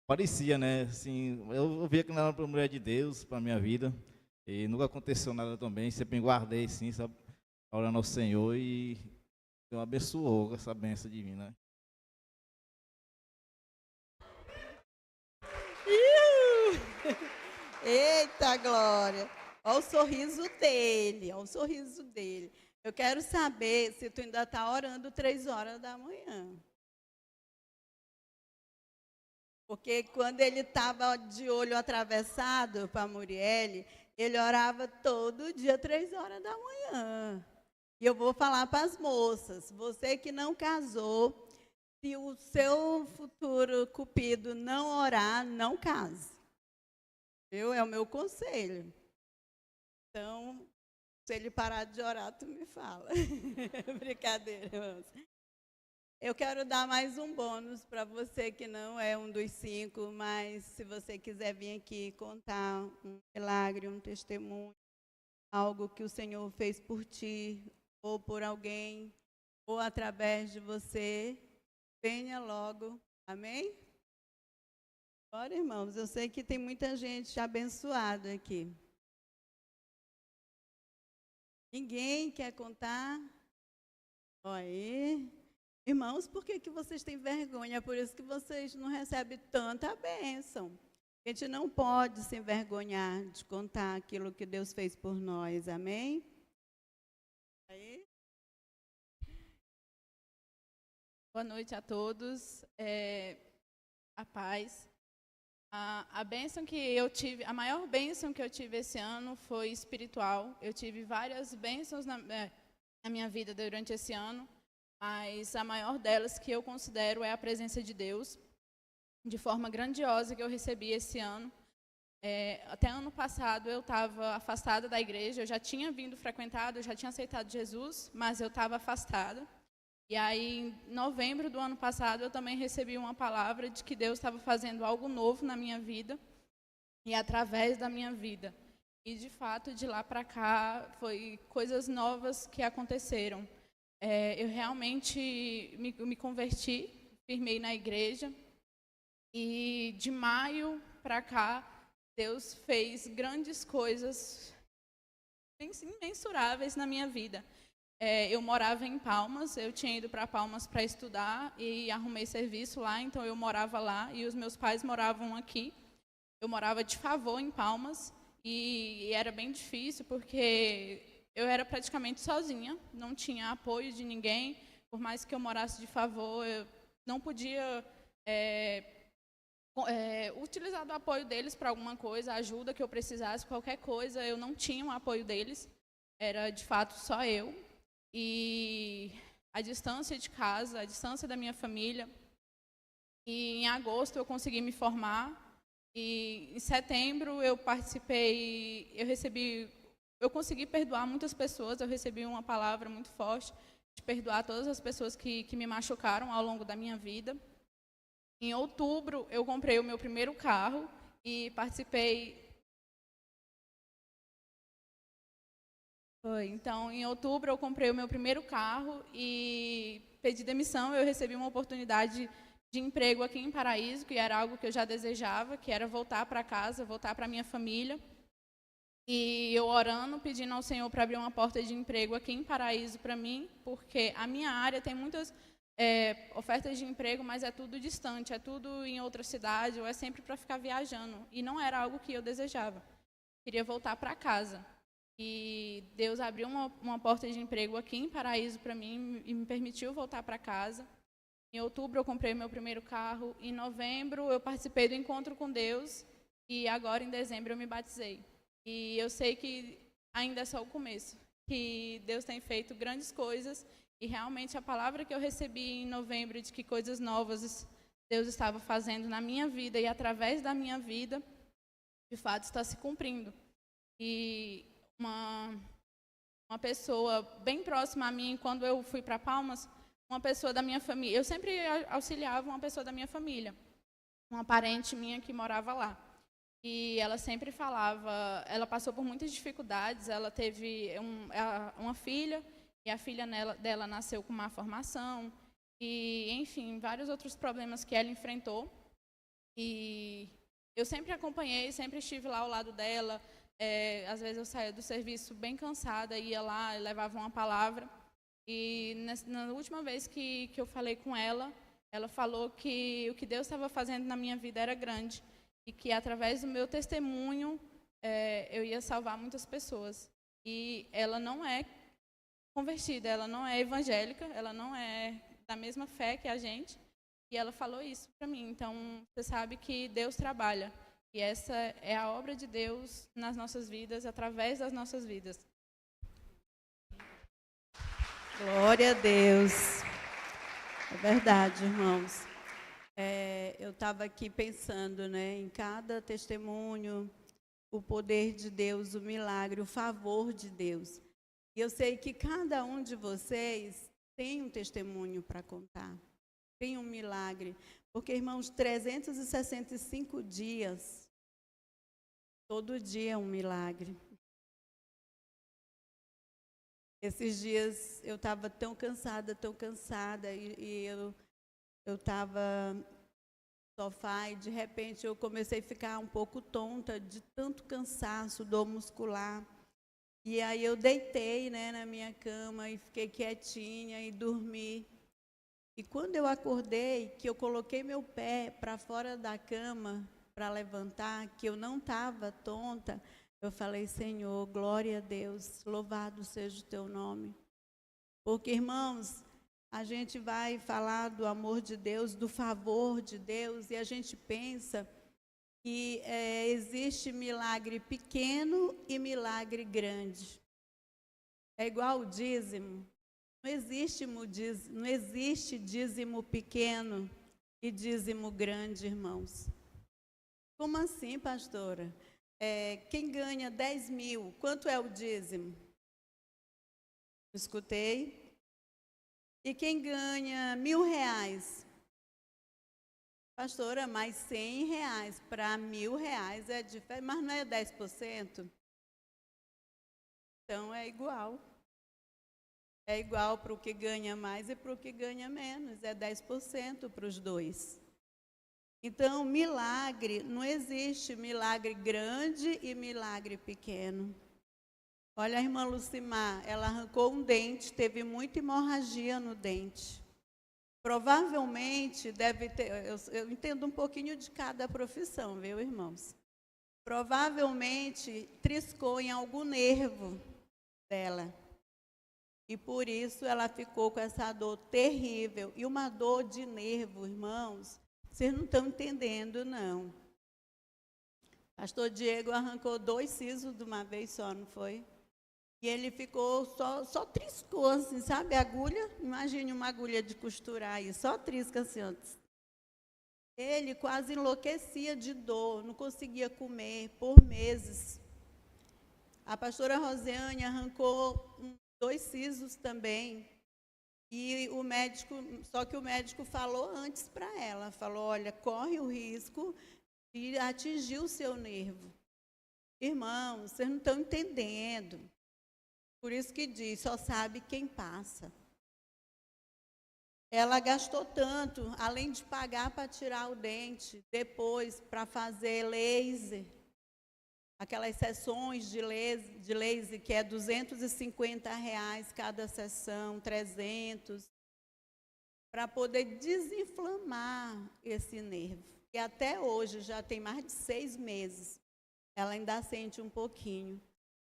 parecia, né? Assim, eu via que não era para mulher de Deus, para minha vida, e nunca aconteceu nada também. Sempre me guardei, sim, sabe, orando ao Senhor e Deus abençoou com essa bênção divina. Eita glória! Olha o sorriso dele, olha o sorriso dele. Eu quero saber se tu ainda está orando 3 horas da manhã. Porque quando ele estava de olho atravessado para a Muriele, ele orava todo dia 3 horas da manhã. E eu vou falar para as moças, você que não casou, se o seu futuro cupido não orar, não case. É o meu conselho. Então, se ele parar de orar, tu me fala. Brincadeira, irmãos. Eu quero dar mais um bônus para você que não é um dos 5, mas se você quiser vir aqui contar um milagre, um testemunho, algo que o Senhor fez por ti, ou por alguém, ou através de você, venha logo. Amém? Bora, irmãos, eu sei que tem muita gente abençoada aqui. Ninguém quer contar? Olha, irmãos, por que vocês têm vergonha? É por isso que vocês não recebem tanta bênção. A gente não pode se envergonhar de contar aquilo que Deus fez por nós. Amém? Aí. Boa noite a todos. A paz. A bênção que eu tive, a maior bênção que eu tive esse ano foi espiritual. Eu tive várias bênçãos na minha vida durante esse ano, mas a maior delas que eu considero é a presença de Deus, de forma grandiosa que eu recebi esse ano. Até ano passado eu estava afastada da igreja, eu já tinha vindo frequentado, eu já tinha aceitado Jesus, mas eu estava afastada. E aí, em novembro do ano passado, eu também recebi uma palavra de que Deus estava fazendo algo novo na minha vida e através da minha vida. E, de fato, de lá para cá, foi coisas novas que aconteceram. Eu realmente me converti, firmei na igreja. E, de maio para cá, Deus fez grandes coisas imensuráveis na minha vida. Eu morava em Palmas, eu tinha ido para Palmas para estudar e arrumei serviço lá, então eu morava lá e os meus pais moravam aqui. Eu morava de favor em Palmas e era bem difícil porque eu era praticamente sozinha, não tinha apoio de ninguém. por mais que eu morasse de favor, eu não podia utilizar do apoio deles para alguma coisa, ajuda que eu precisasse, qualquer coisa, eu não tinha o apoio deles, era de fato só eu. E a distância de casa, a distância da minha família. E em agosto eu consegui me formar. E em setembro eu participei, eu consegui perdoar muitas pessoas, eu recebi uma palavra muito forte de perdoar todas as pessoas que me machucaram ao longo da minha vida. Em outubro eu comprei o meu primeiro carro e participei. Então, em outubro eu comprei o meu primeiro carro e pedi demissão. Eu recebi uma oportunidade de emprego aqui em Paraíso, que era algo que eu já desejava, que era voltar para casa, voltar para a minha família. E eu orando, pedindo ao Senhor para abrir uma porta de emprego aqui em Paraíso para mim, porque a minha área tem muitas ofertas de emprego, mas é tudo distante, é tudo em outra cidade, ou é sempre para ficar viajando. E não era algo que eu desejava. Queria voltar para casa. E Deus abriu uma porta de emprego aqui em Paraíso para mim e me permitiu voltar para casa. Em outubro eu comprei meu primeiro carro. Em novembro eu participei do encontro com Deus. E agora em dezembro eu me batizei. E eu sei que ainda é só o começo. Que Deus tem feito grandes coisas. E realmente a palavra que eu recebi em novembro de que coisas novas Deus estava fazendo na minha vida e através da minha vida, de fato está se cumprindo. E uma pessoa bem próxima a mim, quando eu fui para Palmas, uma pessoa da minha família, eu sempre auxiliava uma pessoa da minha família, uma parente minha que morava lá. E ela sempre falava, ela passou por muitas dificuldades, ela teve uma filha, e a filha dela nasceu com má formação, e, enfim, vários outros problemas que ela enfrentou. E eu sempre acompanhei, sempre estive lá ao lado dela. Às vezes eu saía do serviço bem cansada, ia lá e levava uma palavra. E na última vez que eu falei com ela, ela falou que o que Deus estava fazendo na minha vida era grande e que através do meu testemunho eu ia salvar muitas pessoas. E ela não é convertida, ela não é evangélica, ela não é da mesma fé que a gente. E ela falou isso para mim. Então, você sabe que Deus trabalha. E essa é a obra de Deus nas nossas vidas, através das nossas vidas. Glória a Deus. É verdade, irmãos. Eu estava aqui pensando, né, em cada testemunho, o poder de Deus, o milagre, o favor de Deus. E eu sei que cada um de vocês tem um testemunho para contar, tem um milagre. Porque, irmãos, 365 dias, todo dia é um milagre. Esses dias eu estava tão cansada, e eu estava no sofá e, de repente, eu comecei a ficar um pouco tonta de tanto cansaço, dor muscular. E aí eu deitei, né, na minha cama e fiquei quietinha e dormi. E quando eu acordei, que eu coloquei meu pé para fora da cama para levantar, que eu não estava tonta, eu falei, Senhor, glória a Deus, louvado seja o teu nome. Porque, irmãos, a gente vai falar do amor de Deus, do favor de Deus, e a gente pensa que existe milagre pequeno e milagre grande. É igual o dízimo. Não existe dízimo pequeno e dízimo grande, irmãos. Como assim, pastora? Quem ganha 10 mil, quanto é o dízimo? Escutei. E quem ganha R$1.000? Pastora, mas R$100 para R$1.000 é diferente, mas não é 10%? Então é igual. É igual para o que ganha mais e para o que ganha menos. É 10% para os dois. Então, milagre, não existe milagre grande e milagre pequeno. Olha a irmã Lucimar, ela arrancou um dente, teve muita hemorragia no dente. Provavelmente deve ter, eu entendo um pouquinho de cada profissão, viu, irmãos? Provavelmente triscou em algum nervo dela. E por isso ela ficou com essa dor terrível. E uma dor de nervo, irmãos, vocês não estão entendendo, não. Pastor Diego arrancou 2 sisos de uma vez só, não foi? E ele ficou, só triscou, assim, sabe? Agulha, imagine uma agulha de costurar aí, só trisca assim, ó. Ele quase enlouquecia de dor, não conseguia comer por meses. A pastora Rosiane arrancou 2 sisos também. E o médico, só que o médico falou antes para ela, falou, olha, corre o risco de atingir o seu nervo. Irmãos, vocês não estão entendendo. Por isso que diz, só sabe quem passa. Ela gastou tanto, além de pagar para tirar o dente, depois para fazer laser, aquelas sessões de laser que é R$250 cada sessão, 300, para poder desinflamar esse nervo. E até hoje, já tem mais de 6 meses, ela ainda sente um pouquinho.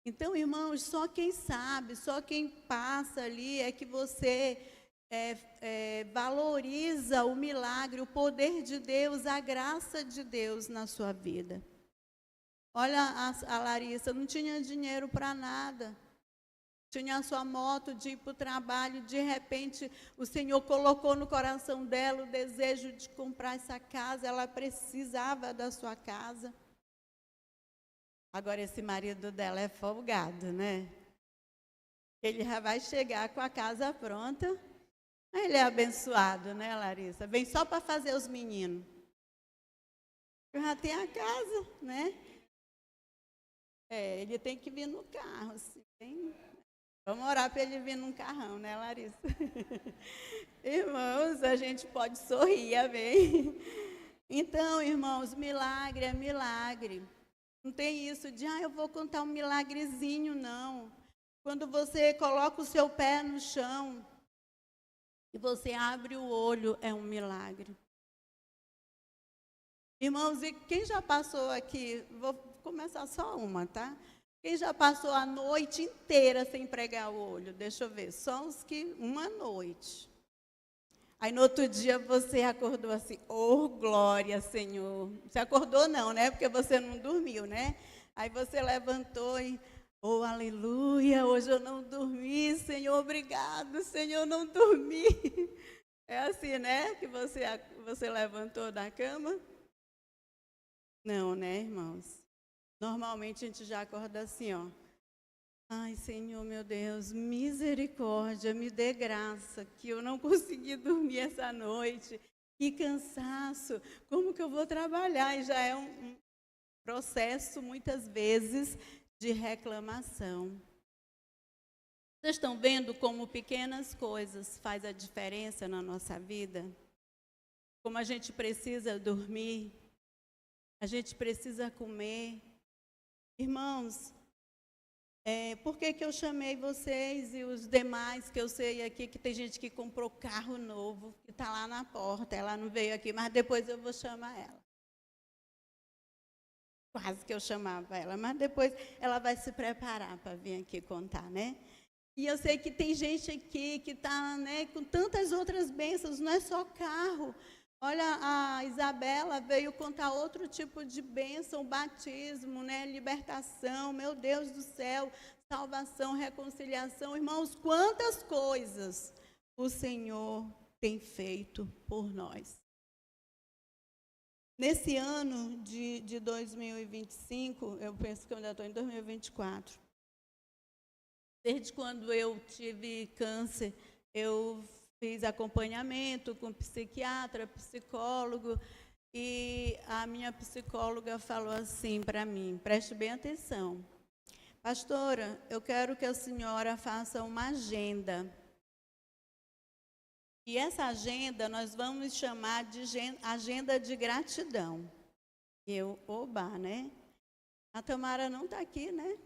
Então, irmãos, só quem sabe, só quem passa ali é que você valoriza o milagre, o poder de Deus, a graça de Deus na sua vida. Olha, a Larissa não tinha dinheiro para nada. Tinha a sua moto de ir para o trabalho, de repente o Senhor colocou no coração dela o desejo de comprar essa casa, ela precisava da sua casa. Agora esse marido dela é folgado, né? Ele já vai chegar com a casa pronta. Ele é abençoado, né, Larissa? Vem só para fazer os meninos. Já tem a casa, né? Ele tem que vir no carro, assim. Vamos orar para ele vir num carrão, né, Larissa? Irmãos, a gente pode sorrir, amém? Então, irmãos, milagre é milagre. Não tem isso de, eu vou contar um milagrezinho, não. Quando você coloca o seu pé no chão e você abre o olho, é um milagre. Irmãos, e quem já passou aqui, vou começar só uma, tá? Quem já passou a noite inteira sem pregar o olho? Deixa eu ver, só os que, uma noite. Aí no outro dia você acordou assim, glória, Senhor. Você acordou não, né? Porque você não dormiu, né? Aí você levantou e, aleluia, hoje eu não dormi, Senhor, obrigado, Senhor, não dormi. É assim, né? Que você levantou da cama? Não, né, irmãos? Normalmente a gente já acorda assim, ó. Ai, Senhor, meu Deus, misericórdia, me dê graça, que eu não consegui dormir essa noite. Que cansaço, como que eu vou trabalhar? E já é um processo, muitas vezes, de reclamação. Vocês estão vendo como pequenas coisas fazem a diferença na nossa vida? Como a gente precisa dormir, a gente precisa comer. Irmãos, por que eu chamei vocês e os demais, que eu sei aqui que tem gente que comprou carro novo, que está lá na porta, ela não veio aqui, mas depois eu vou chamar ela. Quase que eu chamava ela, mas depois ela vai se preparar para vir aqui contar, né? E eu sei que tem gente aqui que está, né, com tantas outras bênçãos, não é só carro. Olha, a Isabela veio contar outro tipo de bênção, batismo, né, libertação, meu Deus do céu, salvação, reconciliação. Irmãos, quantas coisas o Senhor tem feito por nós. Nesse ano de 2025, eu penso que eu ainda estou em 2024, desde quando eu tive câncer, eu fiz acompanhamento com psiquiatra, psicólogo, e a minha psicóloga falou assim para mim, preste bem atenção, pastora, eu quero que a senhora faça uma agenda. E essa agenda nós vamos chamar de agenda de gratidão. Né? A Tamara não está aqui, né?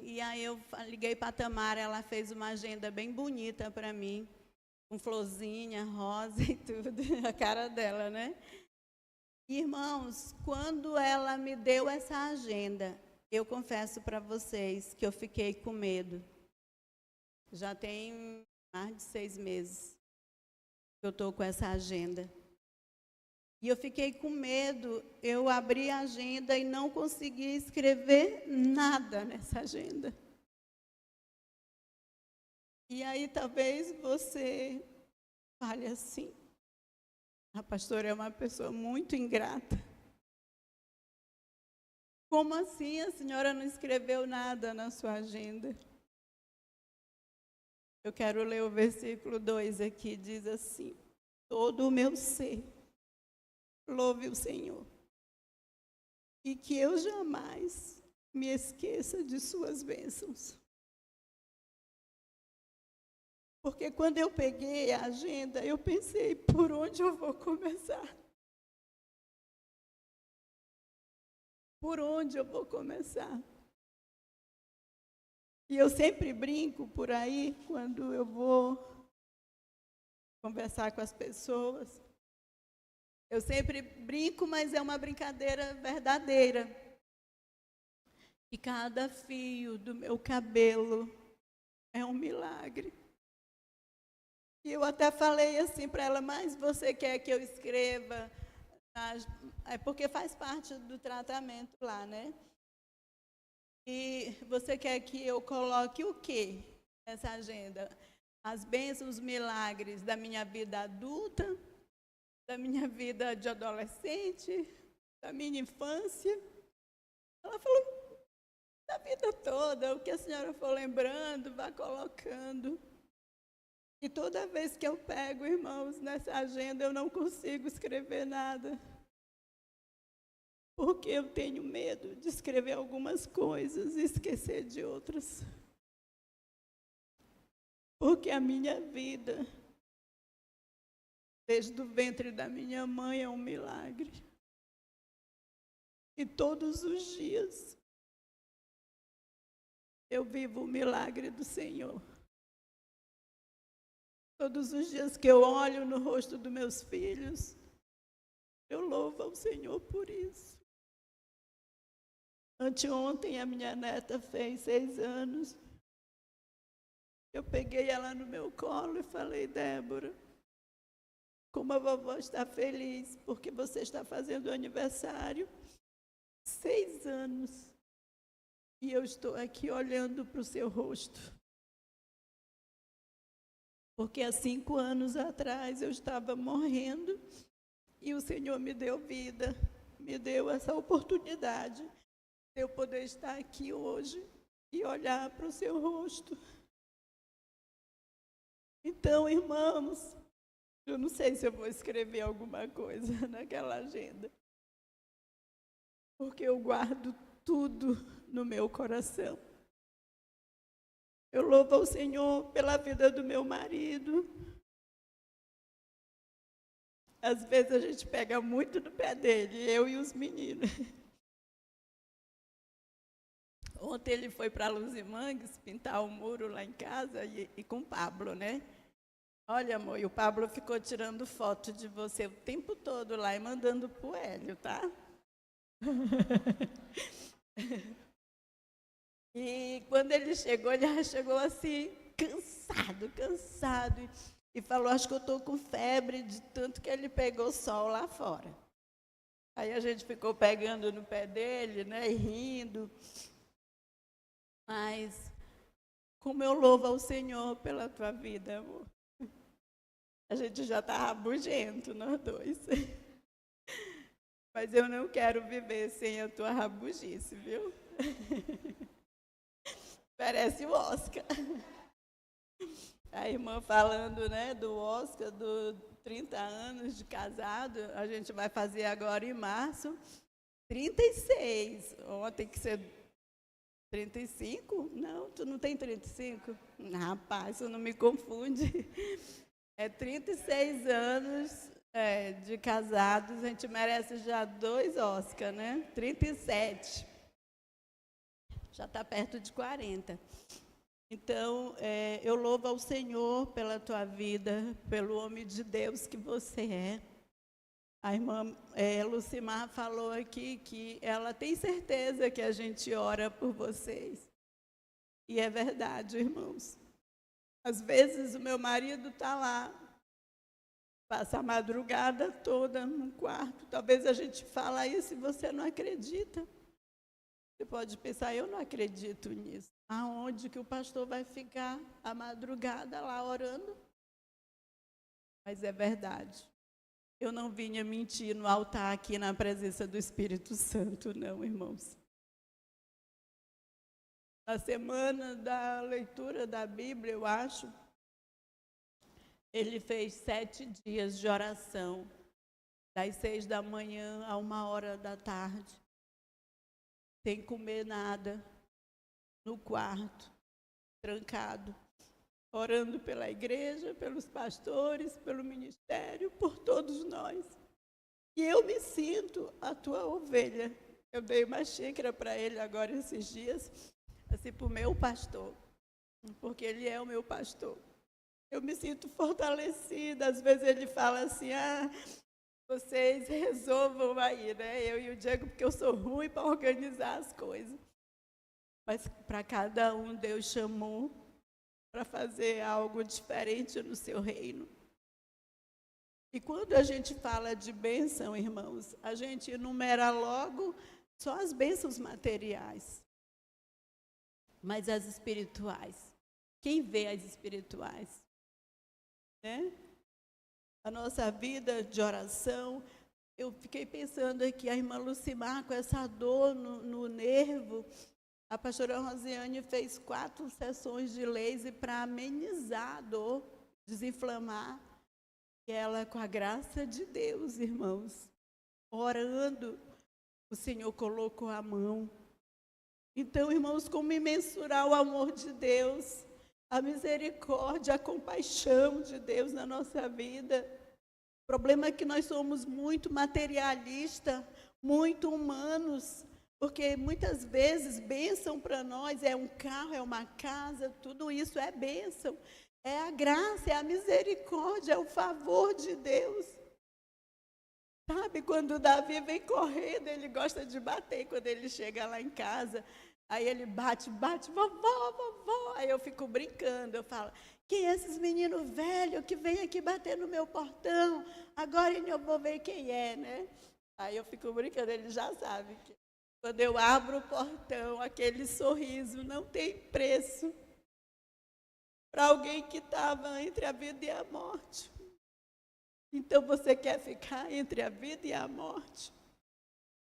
E aí eu liguei para a Tamara, ela fez uma agenda bem bonita para mim, com florzinha, rosa e tudo, a cara dela, né? Irmãos, quando ela me deu essa agenda, eu confesso para vocês que eu fiquei com medo. Já tem mais de 6 meses que eu estou com essa agenda. E eu fiquei com medo, eu abri a agenda e não consegui escrever nada nessa agenda. E aí talvez você fale assim, a pastora é uma pessoa muito ingrata. Como assim a senhora não escreveu nada na sua agenda? Eu quero ler o versículo 2 aqui, diz assim: todo o meu ser louve o Senhor, e que eu jamais me esqueça de suas bênçãos. Porque quando eu peguei a agenda, eu pensei, por onde eu vou começar? Por onde eu vou começar? E eu sempre brinco por aí, quando eu vou conversar com as pessoas. Eu sempre brinco, mas é uma brincadeira verdadeira. E cada fio do meu cabelo é um milagre. E eu até falei assim para ela, mas você quer que eu escreva? É porque faz parte do tratamento lá, né? E você quer que eu coloque o quê nessa agenda? As bênçãos, os milagres da minha vida adulta, da minha vida de adolescente, da minha infância. Ela falou, da vida toda, o que a senhora for lembrando, vá colocando. E toda vez que eu pego, irmãos, nessa agenda, eu não consigo escrever nada. Porque eu tenho medo de escrever algumas coisas e esquecer de outras. Porque a minha vida, desde o ventre da minha mãe, é um milagre. E todos os dias, eu vivo o milagre do Senhor. Todos os dias que eu olho no rosto dos meus filhos, eu louvo ao Senhor por isso. Anteontem, a minha neta fez 6 anos. Eu peguei ela no meu colo e falei, Débora, como a vovó está feliz, porque você está fazendo aniversário. 6 anos. E eu estou aqui olhando para o seu rosto. Porque há 5 anos atrás eu estava morrendo e o Senhor me deu vida, me deu essa oportunidade de eu poder estar aqui hoje e olhar para o seu rosto. Então, irmãos, eu não sei se eu vou escrever alguma coisa naquela agenda, porque eu guardo tudo no meu coração. Eu louvo ao Senhor pela vida do meu marido. Às vezes a gente pega muito no pé dele, eu e os meninos. Ontem ele foi para Luzimangues pintar o muro lá em casa e com o Pablo, né? Olha, amor, e o Pablo ficou tirando foto de você o tempo todo lá e mandando pro Hélio, tá? E quando ele já chegou assim, cansado, e falou, acho que eu estou com febre de tanto que ele pegou sol lá fora. Aí a gente ficou pegando no pé dele, né, e rindo. Mas, como eu louvo ao Senhor pela tua vida, amor. A gente já está rabugento, nós dois. Mas eu não quero viver sem a tua rabugice, viu? Parece o Oscar. A irmã falando, né, do Oscar, do 30 anos de casado, a gente vai fazer agora em março, 36. Tem que ser 35? Não, tu não tem 35? Rapaz, isso não me confunde. É 36 anos de casados, a gente merece já 2 Oscars, né? 37. Já está perto de 40. Então, eu louvo ao Senhor pela tua vida, pelo homem de Deus que você é. A irmã Lucimar falou aqui que ela tem certeza que a gente ora por vocês. E é verdade, irmãos. Às vezes o meu marido está lá, passa a madrugada toda no quarto. Talvez a gente fala isso e você não acredita. Você pode pensar, eu não acredito nisso. Aonde que o pastor vai ficar a madrugada lá orando? Mas é verdade. Eu não vinha mentir no altar aqui na presença do Espírito Santo, não, irmãos. Na semana da leitura da Bíblia, eu acho, ele fez 7 dias de oração, das 6 da manhã a 1h da tarde, sem comer nada, no quarto, trancado, orando pela igreja, pelos pastores, pelo ministério, por todos nós. E eu me sinto a tua ovelha. Eu dei uma xícara para ele agora esses dias, assim, para o meu pastor, porque ele é o meu pastor. Eu me sinto fortalecida. Às vezes ele fala assim, vocês resolvam aí, né? Eu e o Diego, porque eu sou ruim para organizar as coisas. Mas para cada um Deus chamou para fazer algo diferente no seu reino. E quando a gente fala de bênção, irmãos, a gente enumera logo só as bênçãos materiais, mas as espirituais. Quem vê as espirituais? Né? A nossa vida de oração, eu fiquei pensando aqui, a irmã Lucimar com essa dor no nervo, a pastora Rosiane fez 4 sessões de laser para amenizar a dor, desinflamar. E ela, com a graça de Deus, irmãos, orando, o Senhor colocou a mão. Então, irmãos, como mensurar o amor de Deus, a misericórdia, a compaixão de Deus na nossa vida. O problema é que nós somos muito materialistas, muito humanos, porque muitas vezes bênção para nós é um carro, é uma casa, tudo isso é bênção. É a graça, é a misericórdia, é o favor de Deus. Sabe, quando o Davi vem correndo, ele gosta de bater quando ele chega lá em casa. Aí ele bate, vovó, vovó. Aí eu fico brincando, eu falo, quem é esses meninos velhos que vêm aqui bater no meu portão? Agora eu vou ver quem é, né? Aí eu fico brincando, ele já sabe que quando eu abro o portão, aquele sorriso não tem preço para alguém que estava entre a vida e a morte. Então você quer ficar entre a vida e a morte?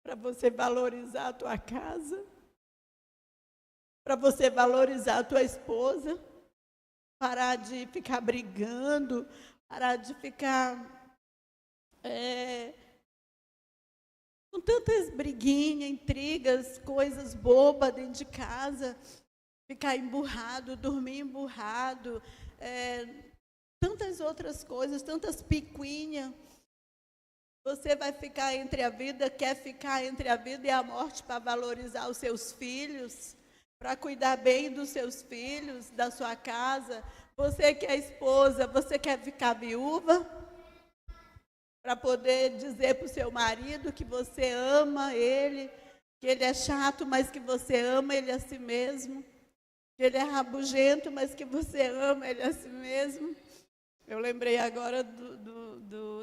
Para você valorizar a tua casa? Para você valorizar a tua esposa? Parar de ficar brigando? Parar de ficar com tantas briguinhas, intrigas, coisas bobas dentro de casa? Ficar emburrado, dormir emburrado, tantas outras coisas, tantas picuinhas. Você vai ficar entre a vida, quer ficar entre a vida e a morte para valorizar os seus filhos, para cuidar bem dos seus filhos, da sua casa. Você que é esposa, você quer ficar viúva, para poder dizer para o seu marido que você ama ele, que ele é chato, mas que você ama ele a si mesmo. Que ele é rabugento, mas que você ama ele a si mesmo. Eu lembrei agora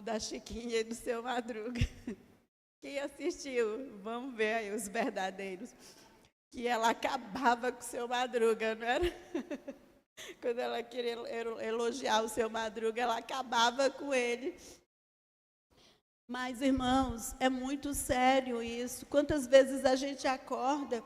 da Chiquinha e do Seu Madruga. Quem assistiu, vamos ver aí os verdadeiros. Que ela acabava com o Seu Madruga, não era? Quando ela queria elogiar o Seu Madruga, ela acabava com ele. Mas, irmãos, é muito sério isso. Quantas vezes a gente acorda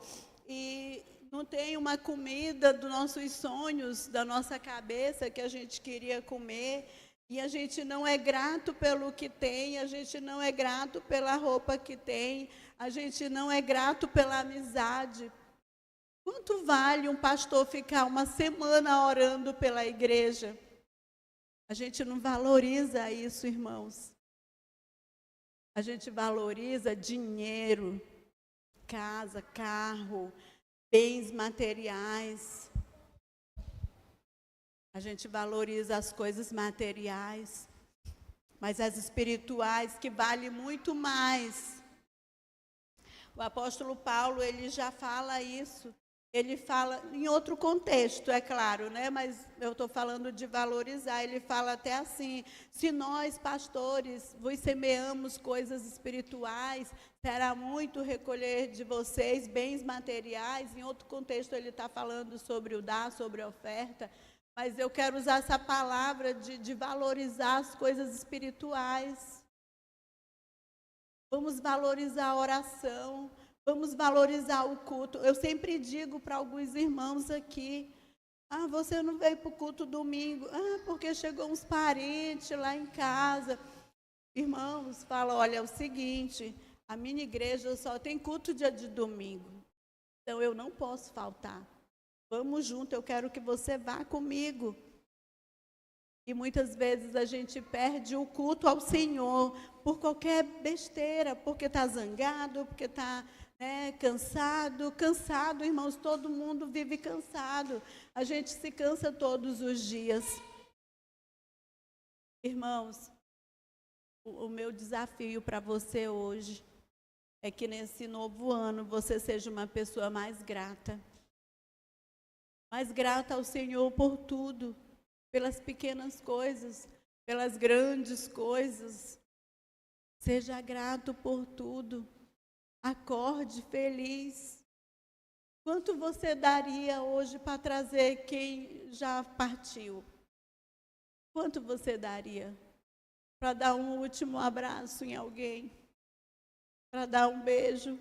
e não tem uma comida dos nossos sonhos, da nossa cabeça, que a gente queria comer, e a gente não é grato pelo que tem, a gente não é grato pela roupa que tem, a gente não é grato pela amizade. Quanto vale um pastor ficar uma semana orando pela igreja? A gente não valoriza isso, irmãos. A gente valoriza dinheiro, casa, carro, bens materiais. A gente valoriza as coisas materiais, mas as espirituais que valem muito mais. O apóstolo Paulo, ele já fala isso. ele fala, em outro contexto, é claro, né? Mas eu estou falando de valorizar. Ele fala até assim: se nós, pastores, vos semeamos coisas espirituais, será muito recolher de vocês bens materiais. Em outro contexto, ele está falando sobre o dar, sobre a oferta. Mas eu quero usar essa palavra de valorizar as coisas espirituais. Vamos valorizar a oração. Vamos valorizar o culto. Eu sempre digo para alguns irmãos aqui: você não veio para o culto domingo? Porque chegou uns parentes lá em casa. Irmãos, fala, olha, é o seguinte, a minha igreja só tem culto dia de domingo. Então, eu não posso faltar. Vamos junto, eu quero que você vá comigo. E muitas vezes a gente perde o culto ao Senhor por qualquer besteira, porque está zangado, porque está cansado, irmãos, todo mundo vive cansado. A gente se cansa todos os dias. Irmãos, o meu desafio para você hoje é que nesse novo ano você seja uma pessoa mais grata. Mais grata ao Senhor por tudo, pelas pequenas coisas, pelas grandes coisas. Seja grato por tudo. Acorde feliz. Quanto você daria hoje para trazer quem já partiu? Quanto você daria para dar um último abraço em alguém? Para dar um beijo?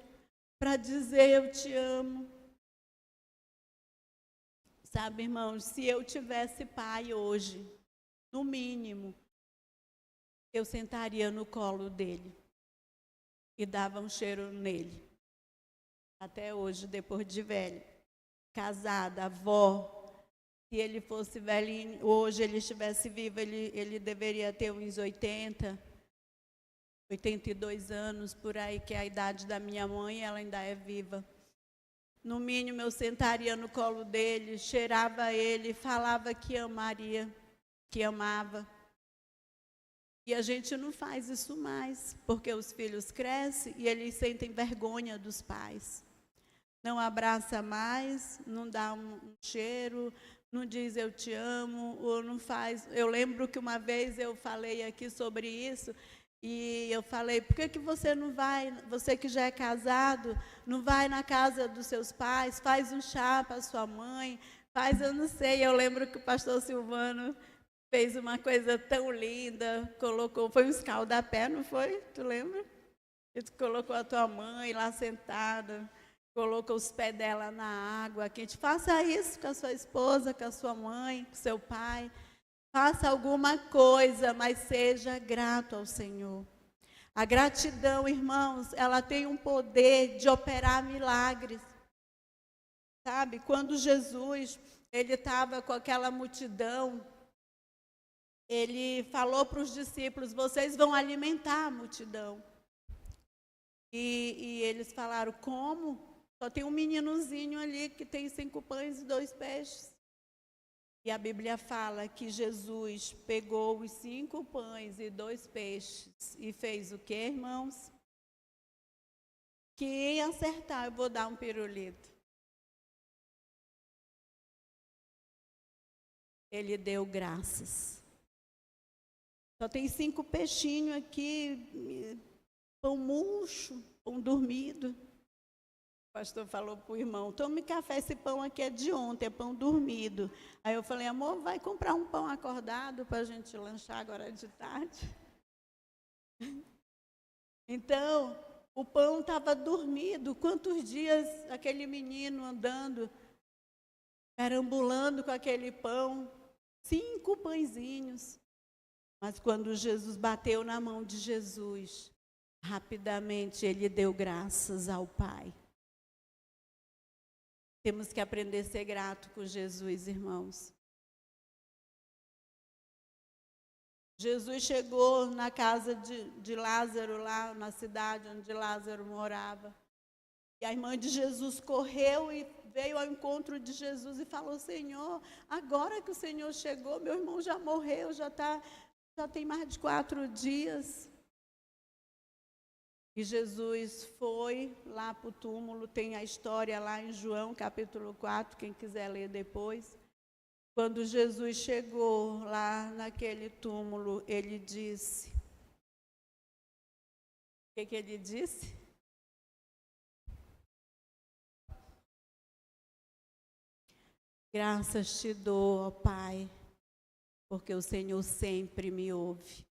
Para dizer eu te amo? Sabe, irmãos, se eu tivesse pai hoje, no mínimo, eu sentaria no colo dele e dava um cheiro nele. Até hoje, depois de velho, casada, avó, se ele fosse velhinho, hoje ele estivesse vivo, ele deveria ter uns 82 anos, por aí, que é a idade da minha mãe, ela ainda é viva. No mínimo, eu sentaria no colo dele, cheirava ele, falava que amaria, que amava. E a gente não faz isso mais, porque os filhos crescem e eles sentem vergonha dos pais. Não abraça mais, não dá um cheiro, não diz eu te amo, ou não faz. Eu lembro que uma vez eu falei aqui sobre isso, e eu falei, por que você não vai, você que já é casado, não vai na casa dos seus pais, faz um chá para sua mãe, faz, eu não sei. Eu lembro que o pastor Silvano fez uma coisa tão linda, colocou, foi um escaldapé, não foi? Tu lembra? Ele colocou a tua mãe lá sentada, colocou os pés dela na água quente. Faça isso com a sua esposa, com a sua mãe, com seu pai. Faça alguma coisa, mas seja grato ao Senhor. A gratidão, irmãos, ela tem um poder de operar milagres. Sabe, quando Jesus, ele estava com aquela multidão, ele falou para os discípulos, vocês vão alimentar a multidão. E eles falaram, como? Só tem um meninozinho ali que tem 5 pães e 2 peixes. E a Bíblia fala que Jesus pegou os 5 pães e 2 peixes e fez o quê, irmãos? Quem acertar, eu vou dar um pirulito. Ele deu graças. Só tem 5 peixinhos aqui, pão murcho, pão dormido. O pastor falou para o irmão, tome café, esse pão aqui é de ontem, é pão dormido. Aí eu falei, amor, vai comprar um pão acordado para a gente lanchar agora de tarde? Então, o pão estava dormido. Quantos dias aquele menino andando, perambulando com aquele pão? 5 pãezinhos. Mas quando Jesus bateu na mão de Jesus, rapidamente ele deu graças ao Pai. Temos que aprender a ser grato com Jesus, irmãos. Jesus chegou na casa de Lázaro, lá na cidade onde Lázaro morava. E a irmã de Jesus correu e veio ao encontro de Jesus e falou, Senhor, agora que o Senhor chegou, meu irmão já morreu, já tem mais de 4 dias. E Jesus foi lá para o túmulo, tem a história lá em João, capítulo 4, quem quiser ler depois. Quando Jesus chegou lá naquele túmulo, ele disse... O que ele disse? Graças te dou, ó Pai, porque o Senhor sempre me ouve.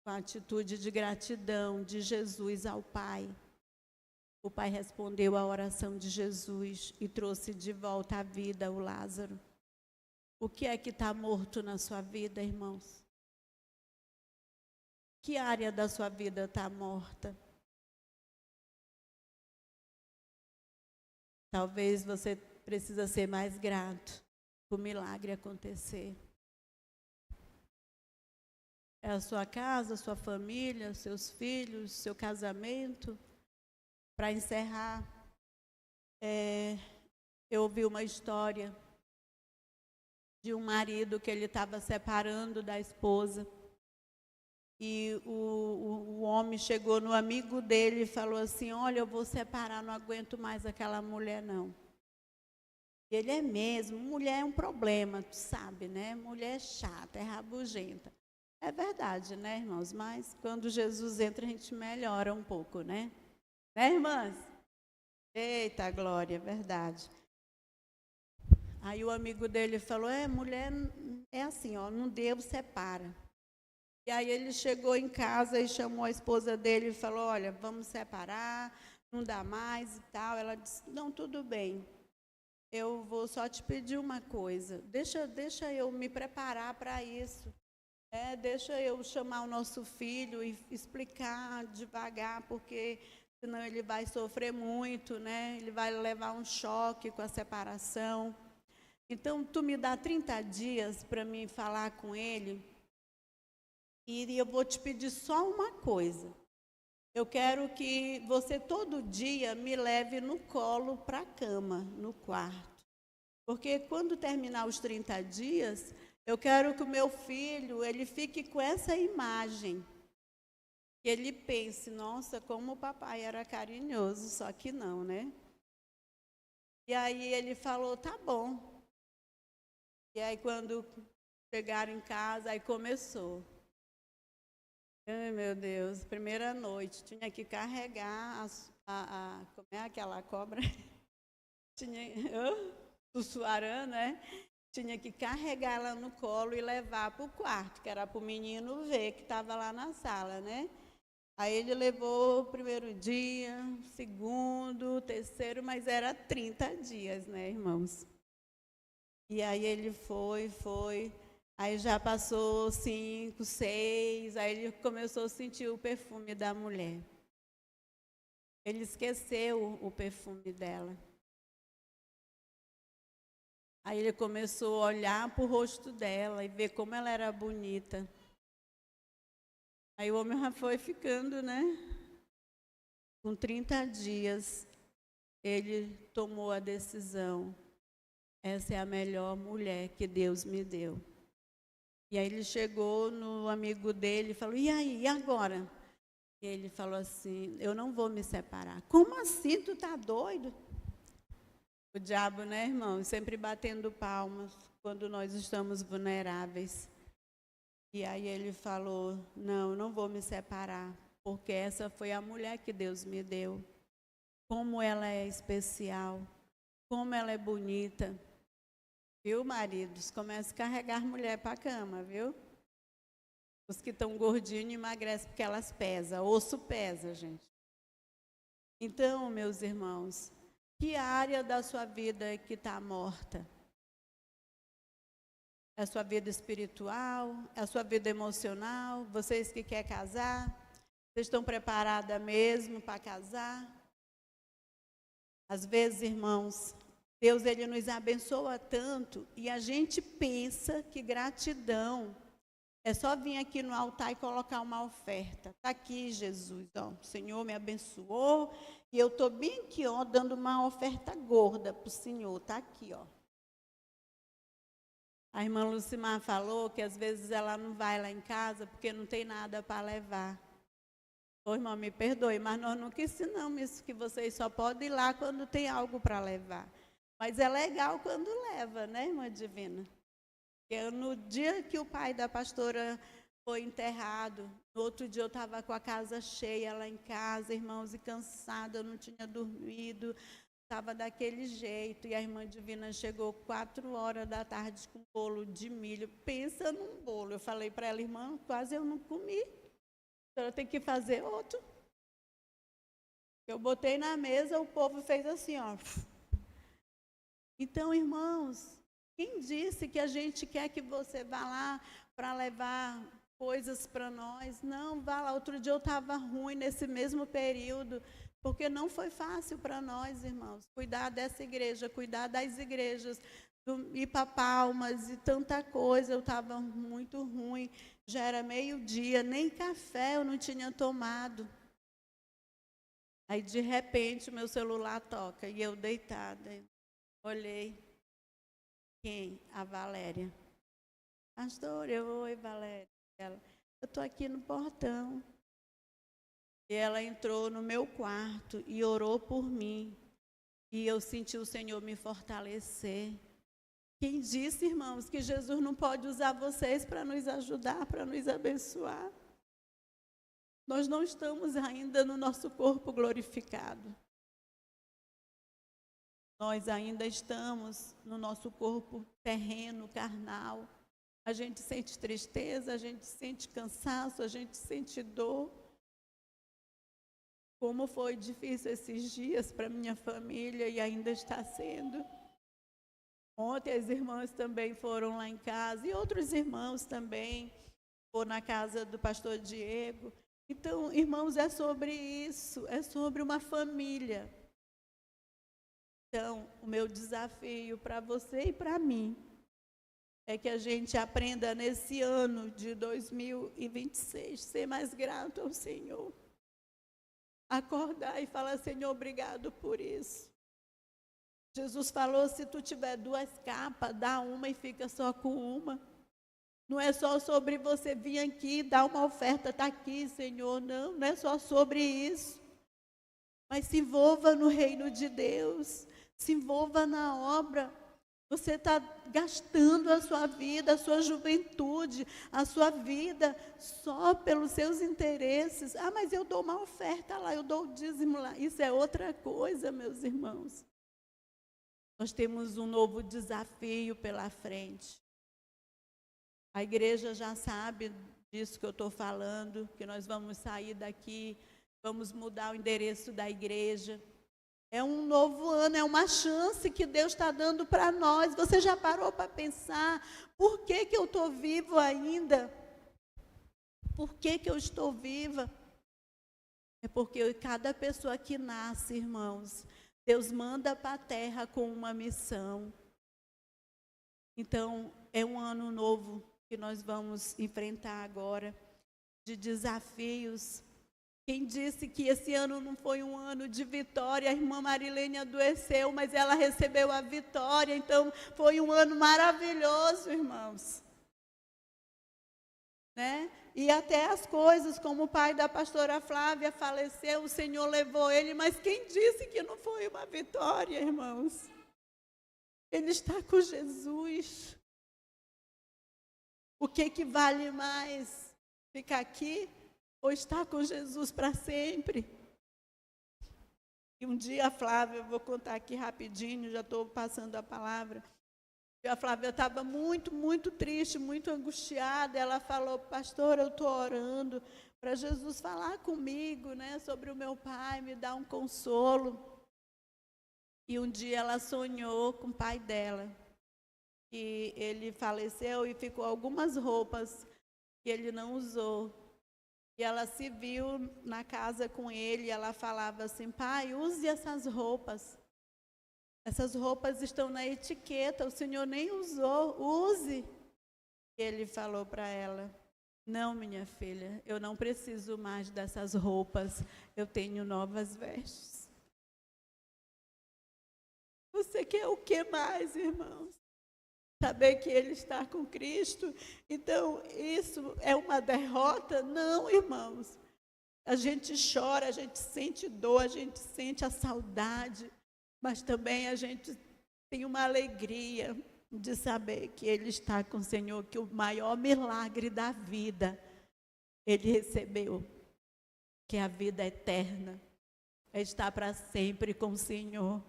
Com a atitude de gratidão de Jesus ao Pai, o Pai respondeu à oração de Jesus e trouxe de volta à vida o Lázaro. O que é que está morto na sua vida, irmãos? Que área da sua vida está morta? Talvez você precisa ser mais grato para o milagre acontecer. É a sua casa, a sua família, seus filhos, seu casamento. Para encerrar, eu ouvi uma história de um marido que ele estava separando da esposa. E o homem chegou no amigo dele e falou assim, olha, eu vou separar, não aguento mais aquela mulher, não. E ele é mesmo, mulher é um problema, tu sabe, né? Mulher é chata, é rabugenta. É verdade, né, irmãos? Mas quando Jesus entra, a gente melhora um pouco, né? Né, irmãs? Eita, glória, é verdade. Aí o amigo dele falou, mulher é assim, ó, não deu, separa. E aí ele chegou em casa e chamou a esposa dele e falou, olha, vamos separar, não dá mais e tal. Ela disse, não, tudo bem, eu vou só te pedir uma coisa, deixa eu me preparar para isso. Deixa eu chamar o nosso filho e explicar devagar, porque senão ele vai sofrer muito, né? Ele vai levar um choque com a separação. Então, tu me dá 30 dias para mim falar com ele. E eu vou te pedir só uma coisa. Eu quero que você todo dia me leve no colo para a cama, no quarto. Porque quando terminar os 30 dias, eu quero que o meu filho, ele fique com essa imagem. Que ele pense, nossa, como o papai era carinhoso, só que não, né? E aí ele falou, tá bom. E aí quando chegaram em casa, aí começou. Ai, meu Deus, primeira noite, tinha que carregar como é aquela cobra? Sussuarã, né? Tinha que carregar ela no colo e levar para o quarto, que era para o menino ver, que estava lá na sala, né? Aí ele levou o primeiro dia, segundo, terceiro, mas era 30 dias, né, irmãos? E aí ele foi... Aí já passou 5, 6, aí ele começou a sentir o perfume da mulher. Ele esqueceu o perfume dela. Aí ele começou a olhar para o rosto dela e ver como ela era bonita. Aí o homem já foi ficando, né? Com 30 dias, ele tomou a decisão. Essa é a melhor mulher que Deus me deu. E aí ele chegou no amigo dele e falou, e aí, e agora? E ele falou assim, eu não vou me separar. Como assim, tu tá doido? O diabo, né, irmão, sempre batendo palmas quando nós estamos vulneráveis. E aí ele falou, não vou me separar, porque essa foi a mulher que Deus me deu. Como ela é especial, como ela é bonita. Viu, maridos? Começa a carregar mulher para a cama, viu? Os que estão gordinhos emagrecem porque elas pesam. Osso pesa, gente. Então, meus irmãos, que área da sua vida que está morta? É a sua vida espiritual? É a sua vida emocional? Vocês que querem casar? Vocês estão preparadas mesmo para casar? Às vezes, irmãos, Deus, ele nos abençoa tanto e a gente pensa que gratidão é só vir aqui no altar e colocar uma oferta. Está aqui, Jesus, ó, o Senhor me abençoou e eu estou bem aqui, ó, dando uma oferta gorda para o Senhor. Está aqui, ó. A irmã Lucimar falou que às vezes ela não vai lá em casa porque não tem nada para levar. Ô, irmã, me perdoe, mas nós nunca ensinamos isso, que vocês só podem ir lá quando tem algo para levar. Mas é legal quando leva, né, irmã Divina? No dia que o pai da pastora foi enterrado, no outro dia eu estava com a casa cheia lá em casa, irmãos, e cansada, eu não tinha dormido, estava daquele jeito. E a irmã Divina chegou 4h da tarde com bolo de milho. Pensa num bolo. Eu falei para ela, irmã, quase eu não comi. A senhora tem que fazer outro. Eu botei na mesa, o povo fez assim, ó. Então, irmãos, quem disse que a gente quer que você vá lá para levar coisas para nós? Não, vá lá. Outro dia eu estava ruim nesse mesmo período, porque não foi fácil para nós, irmãos, cuidar dessa igreja, cuidar das igrejas, ir para Palmas e tanta coisa. Eu estava muito ruim, já era meio-dia, nem café eu não tinha tomado. Aí, de repente, o meu celular toca e eu deitada. Olhei. Quem? A Valéria. Pastor, oi, Valéria. Eu estou aqui no portão. E ela entrou no meu quarto e orou por mim. E eu senti o Senhor me fortalecer. Quem disse, irmãos, que Jesus não pode usar vocês para nos ajudar, para nos abençoar? Nós não estamos ainda no nosso corpo glorificado. Nós ainda estamos no nosso corpo terreno, carnal. A gente sente tristeza, a gente sente cansaço, a gente sente dor. Como foi difícil esses dias para minha família e ainda está sendo. Ontem as irmãs também foram lá em casa e outros irmãos também foram na casa do pastor Diego. Então, irmãos, é sobre isso, é sobre uma família. Então, o meu desafio para você e para mim é que a gente aprenda nesse ano de 2026 ser mais grato ao Senhor. Acordar e falar, Senhor, obrigado por isso. Jesus falou, se tu tiver 2 capas, dá uma e fica só com uma. Não é só sobre você vir aqui, dar uma oferta, está aqui, Senhor, não é só sobre isso. Mas se envolva no reino de Deus, se envolva na obra. Você está gastando a sua vida, a sua juventude, a sua vida só pelos seus interesses. Ah, mas eu dou uma oferta lá, eu dou o dízimo lá. Isso é outra coisa, meus irmãos. Nós temos um novo desafio pela frente. A igreja já sabe disso que eu estou falando, que nós vamos sair daqui, vamos mudar o endereço da igreja. É um novo ano, é uma chance que Deus está dando para nós. Você já parou para pensar, por que eu estou vivo ainda? Por que eu estou viva? É porque cada pessoa que nasce, irmãos, Deus manda para a terra com uma missão. Então, é um ano novo que nós vamos enfrentar agora, de desafios. Quem disse que esse ano não foi um ano de vitória? A irmã Marilene adoeceu, mas ela recebeu a vitória. Então, foi um ano maravilhoso, irmãos. Né? E até as coisas, como o pai da pastora Flávia faleceu, o Senhor levou ele, mas quem disse que não foi uma vitória, irmãos? Ele está com Jesus. O que vale mais? Ficar aqui ou estar com Jesus para sempre? E um dia a Flávia, eu vou contar aqui rapidinho, já estou passando a palavra. E a Flávia estava muito, muito triste, muito angustiada. Ela falou, pastor, eu estou orando para Jesus falar comigo, né, sobre o meu pai, me dar um consolo. E um dia ela sonhou com o pai dela. Que ele faleceu e ficou algumas roupas que ele não usou. E ela se viu na casa com ele e ela falava assim, pai, use essas roupas. Essas roupas estão na etiqueta, o Senhor nem usou, use. E ele falou para ela, não, minha filha, eu não preciso mais dessas roupas, eu tenho novas vestes. Você quer o que mais, irmãos? saber que ele está com Cristo, então isso é uma derrota? Não, irmãos. A gente chora, a gente sente dor, a gente sente a saudade, mas também a gente tem uma alegria de saber que ele está com o Senhor, que o maior milagre da vida ele recebeu, que é a vida eterna, é estar para sempre com o Senhor.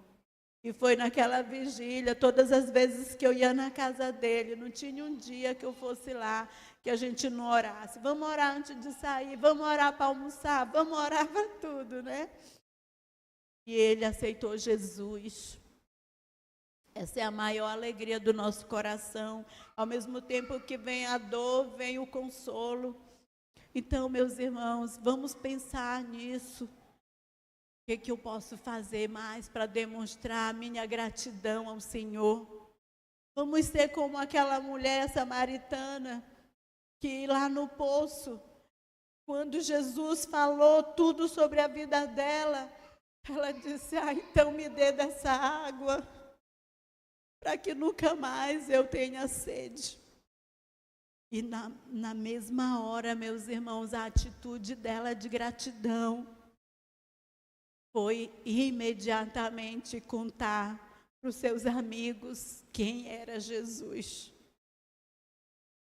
E foi naquela vigília, todas as vezes que eu ia na casa dele, não tinha um dia que eu fosse lá, que a gente não orasse. Vamos orar antes de sair, vamos orar para almoçar, vamos orar para tudo, né? E ele aceitou Jesus. Essa é a maior alegria do nosso coração. Ao mesmo tempo que vem a dor, vem o consolo. Então, meus irmãos, vamos pensar nisso. O que eu posso fazer mais para demonstrar a minha gratidão ao Senhor? Vamos ser como aquela mulher samaritana que lá no poço, quando Jesus falou tudo sobre a vida dela, ela disse, então me dê dessa água, para que nunca mais eu tenha sede. E na mesma hora, meus irmãos, a atitude dela de gratidão foi imediatamente contar para os seus amigos quem era Jesus.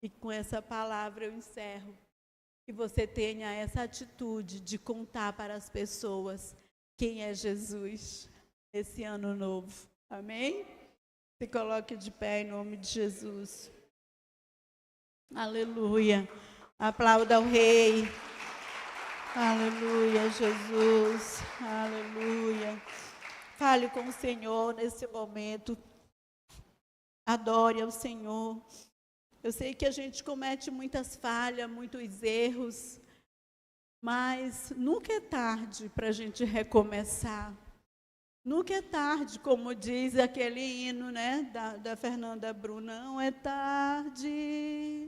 E com essa palavra eu encerro. Que você tenha essa atitude de contar para as pessoas quem é Jesus esse ano novo. Amém? Se coloque de pé em nome de Jesus. Aleluia. Aplauda o Rei. Aleluia, Jesus. Aleluia. Fale com o Senhor nesse momento. Adore ao Senhor. Eu sei que a gente comete muitas falhas, muitos erros, mas nunca é tarde para a gente recomeçar. Nunca é tarde, como diz aquele hino, né, da Fernanda Brum. Não é tarde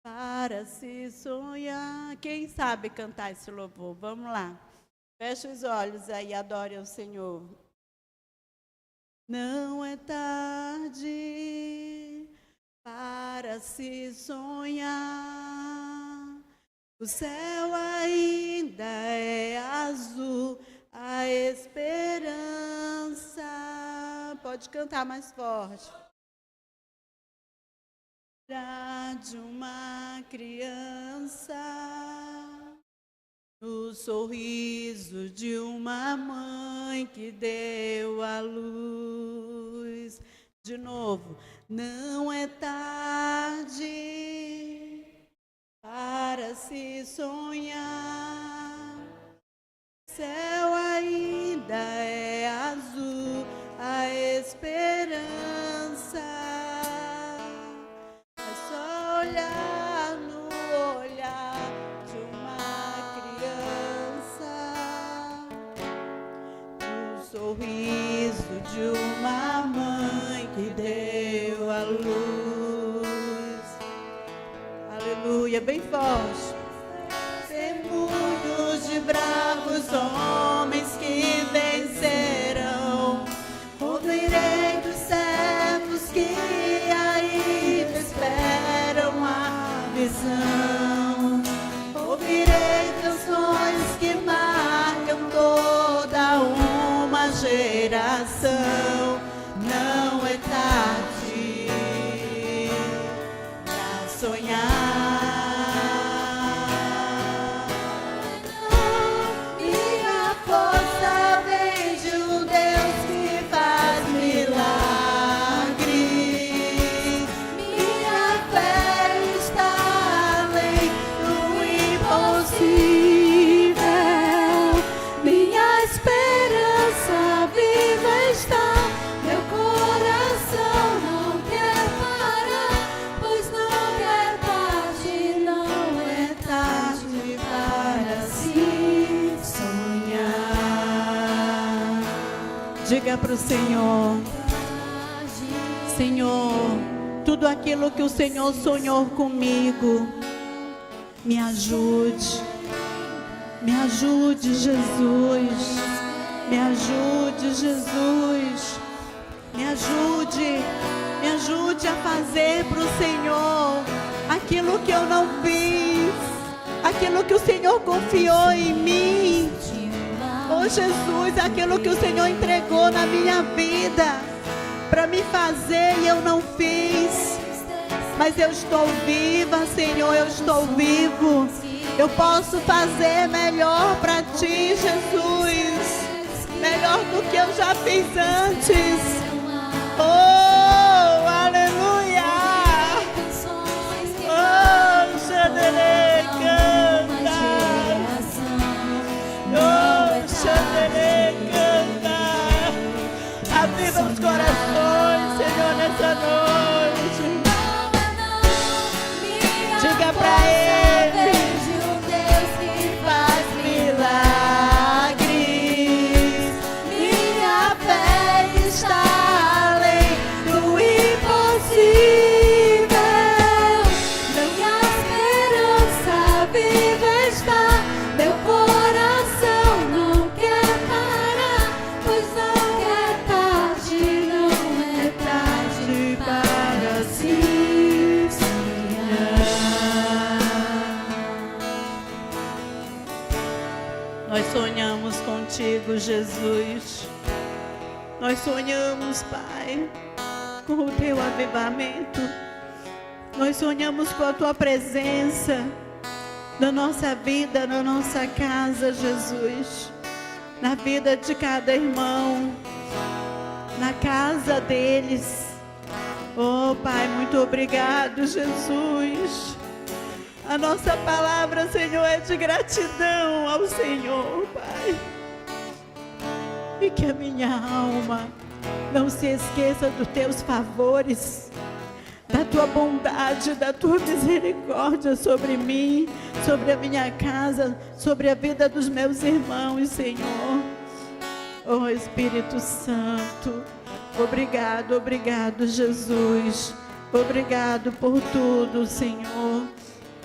para se sonhar. Quem sabe cantar esse louvor? Vamos lá. Feche os olhos aí, adore ao Senhor. Não é tarde para se sonhar. O céu ainda é azul, a esperança. Pode cantar mais forte. De uma criança, no sorriso de uma mãe que deu à luz. De novo, não é tarde para se sonhar. O céu ainda é azul, a esperança. Olhar no olhar de uma criança, no sorriso de uma mãe que deu à luz. Aleluia, bem forte. Testemunhos de bravos homens que vencerão. Ouvirei dos servos que ainda esperam a visão. Ouvirei canções que marcam toda uma geração. Não é tarde pra sonhar. Minha força vem de um Deus que faz milagres. Minha fé está além do impossível. Minha esperança viva está. Meu coração não quer parar, pois nunca é tarde, não é tarde para se sonhar. Diga para o Senhor: Senhor, tudo aquilo que o Senhor sonhou comigo, me ajude. Me ajude, Jesus. Me ajude, Jesus. Me ajude Me ajude a fazer para o Senhor aquilo que eu não fiz, aquilo que o Senhor confiou em mim. Oh Jesus, aquilo que o Senhor entregou na minha vida para me fazer e eu não fiz. Mas eu estou viva, Senhor, eu estou vivo. Eu posso fazer melhor para Ti, Jesus. Melhor do que eu já fiz antes. Oh, aleluia. Oh, Xanderê, canta. Oh, Xanderê, canta. Aviva os corações, Senhor, nessa noite. Diga pra Ele. Nós sonhamos contigo, Jesus. Nós sonhamos, Pai, com o teu avivamento. Nós sonhamos com a tua presença na nossa vida, na nossa casa, Jesus. Na vida de cada irmão, na casa deles. Oh, Pai, muito obrigado, Jesus. A nossa palavra, Senhor, é de gratidão ao Senhor, Pai. E que a minha alma não se esqueça dos teus favores, da tua bondade, da tua misericórdia sobre mim, sobre a minha casa, sobre a vida dos meus irmãos, Senhor. Oh, Espírito Santo, obrigado, obrigado, Jesus. Obrigado por tudo, Senhor.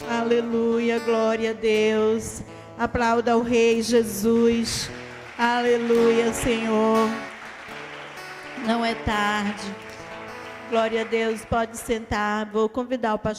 Aleluia, glória a Deus. Aplauda ao Rei Jesus. Aleluia, Senhor. Não é tarde. Glória a Deus, pode sentar. Vou convidar o pastor.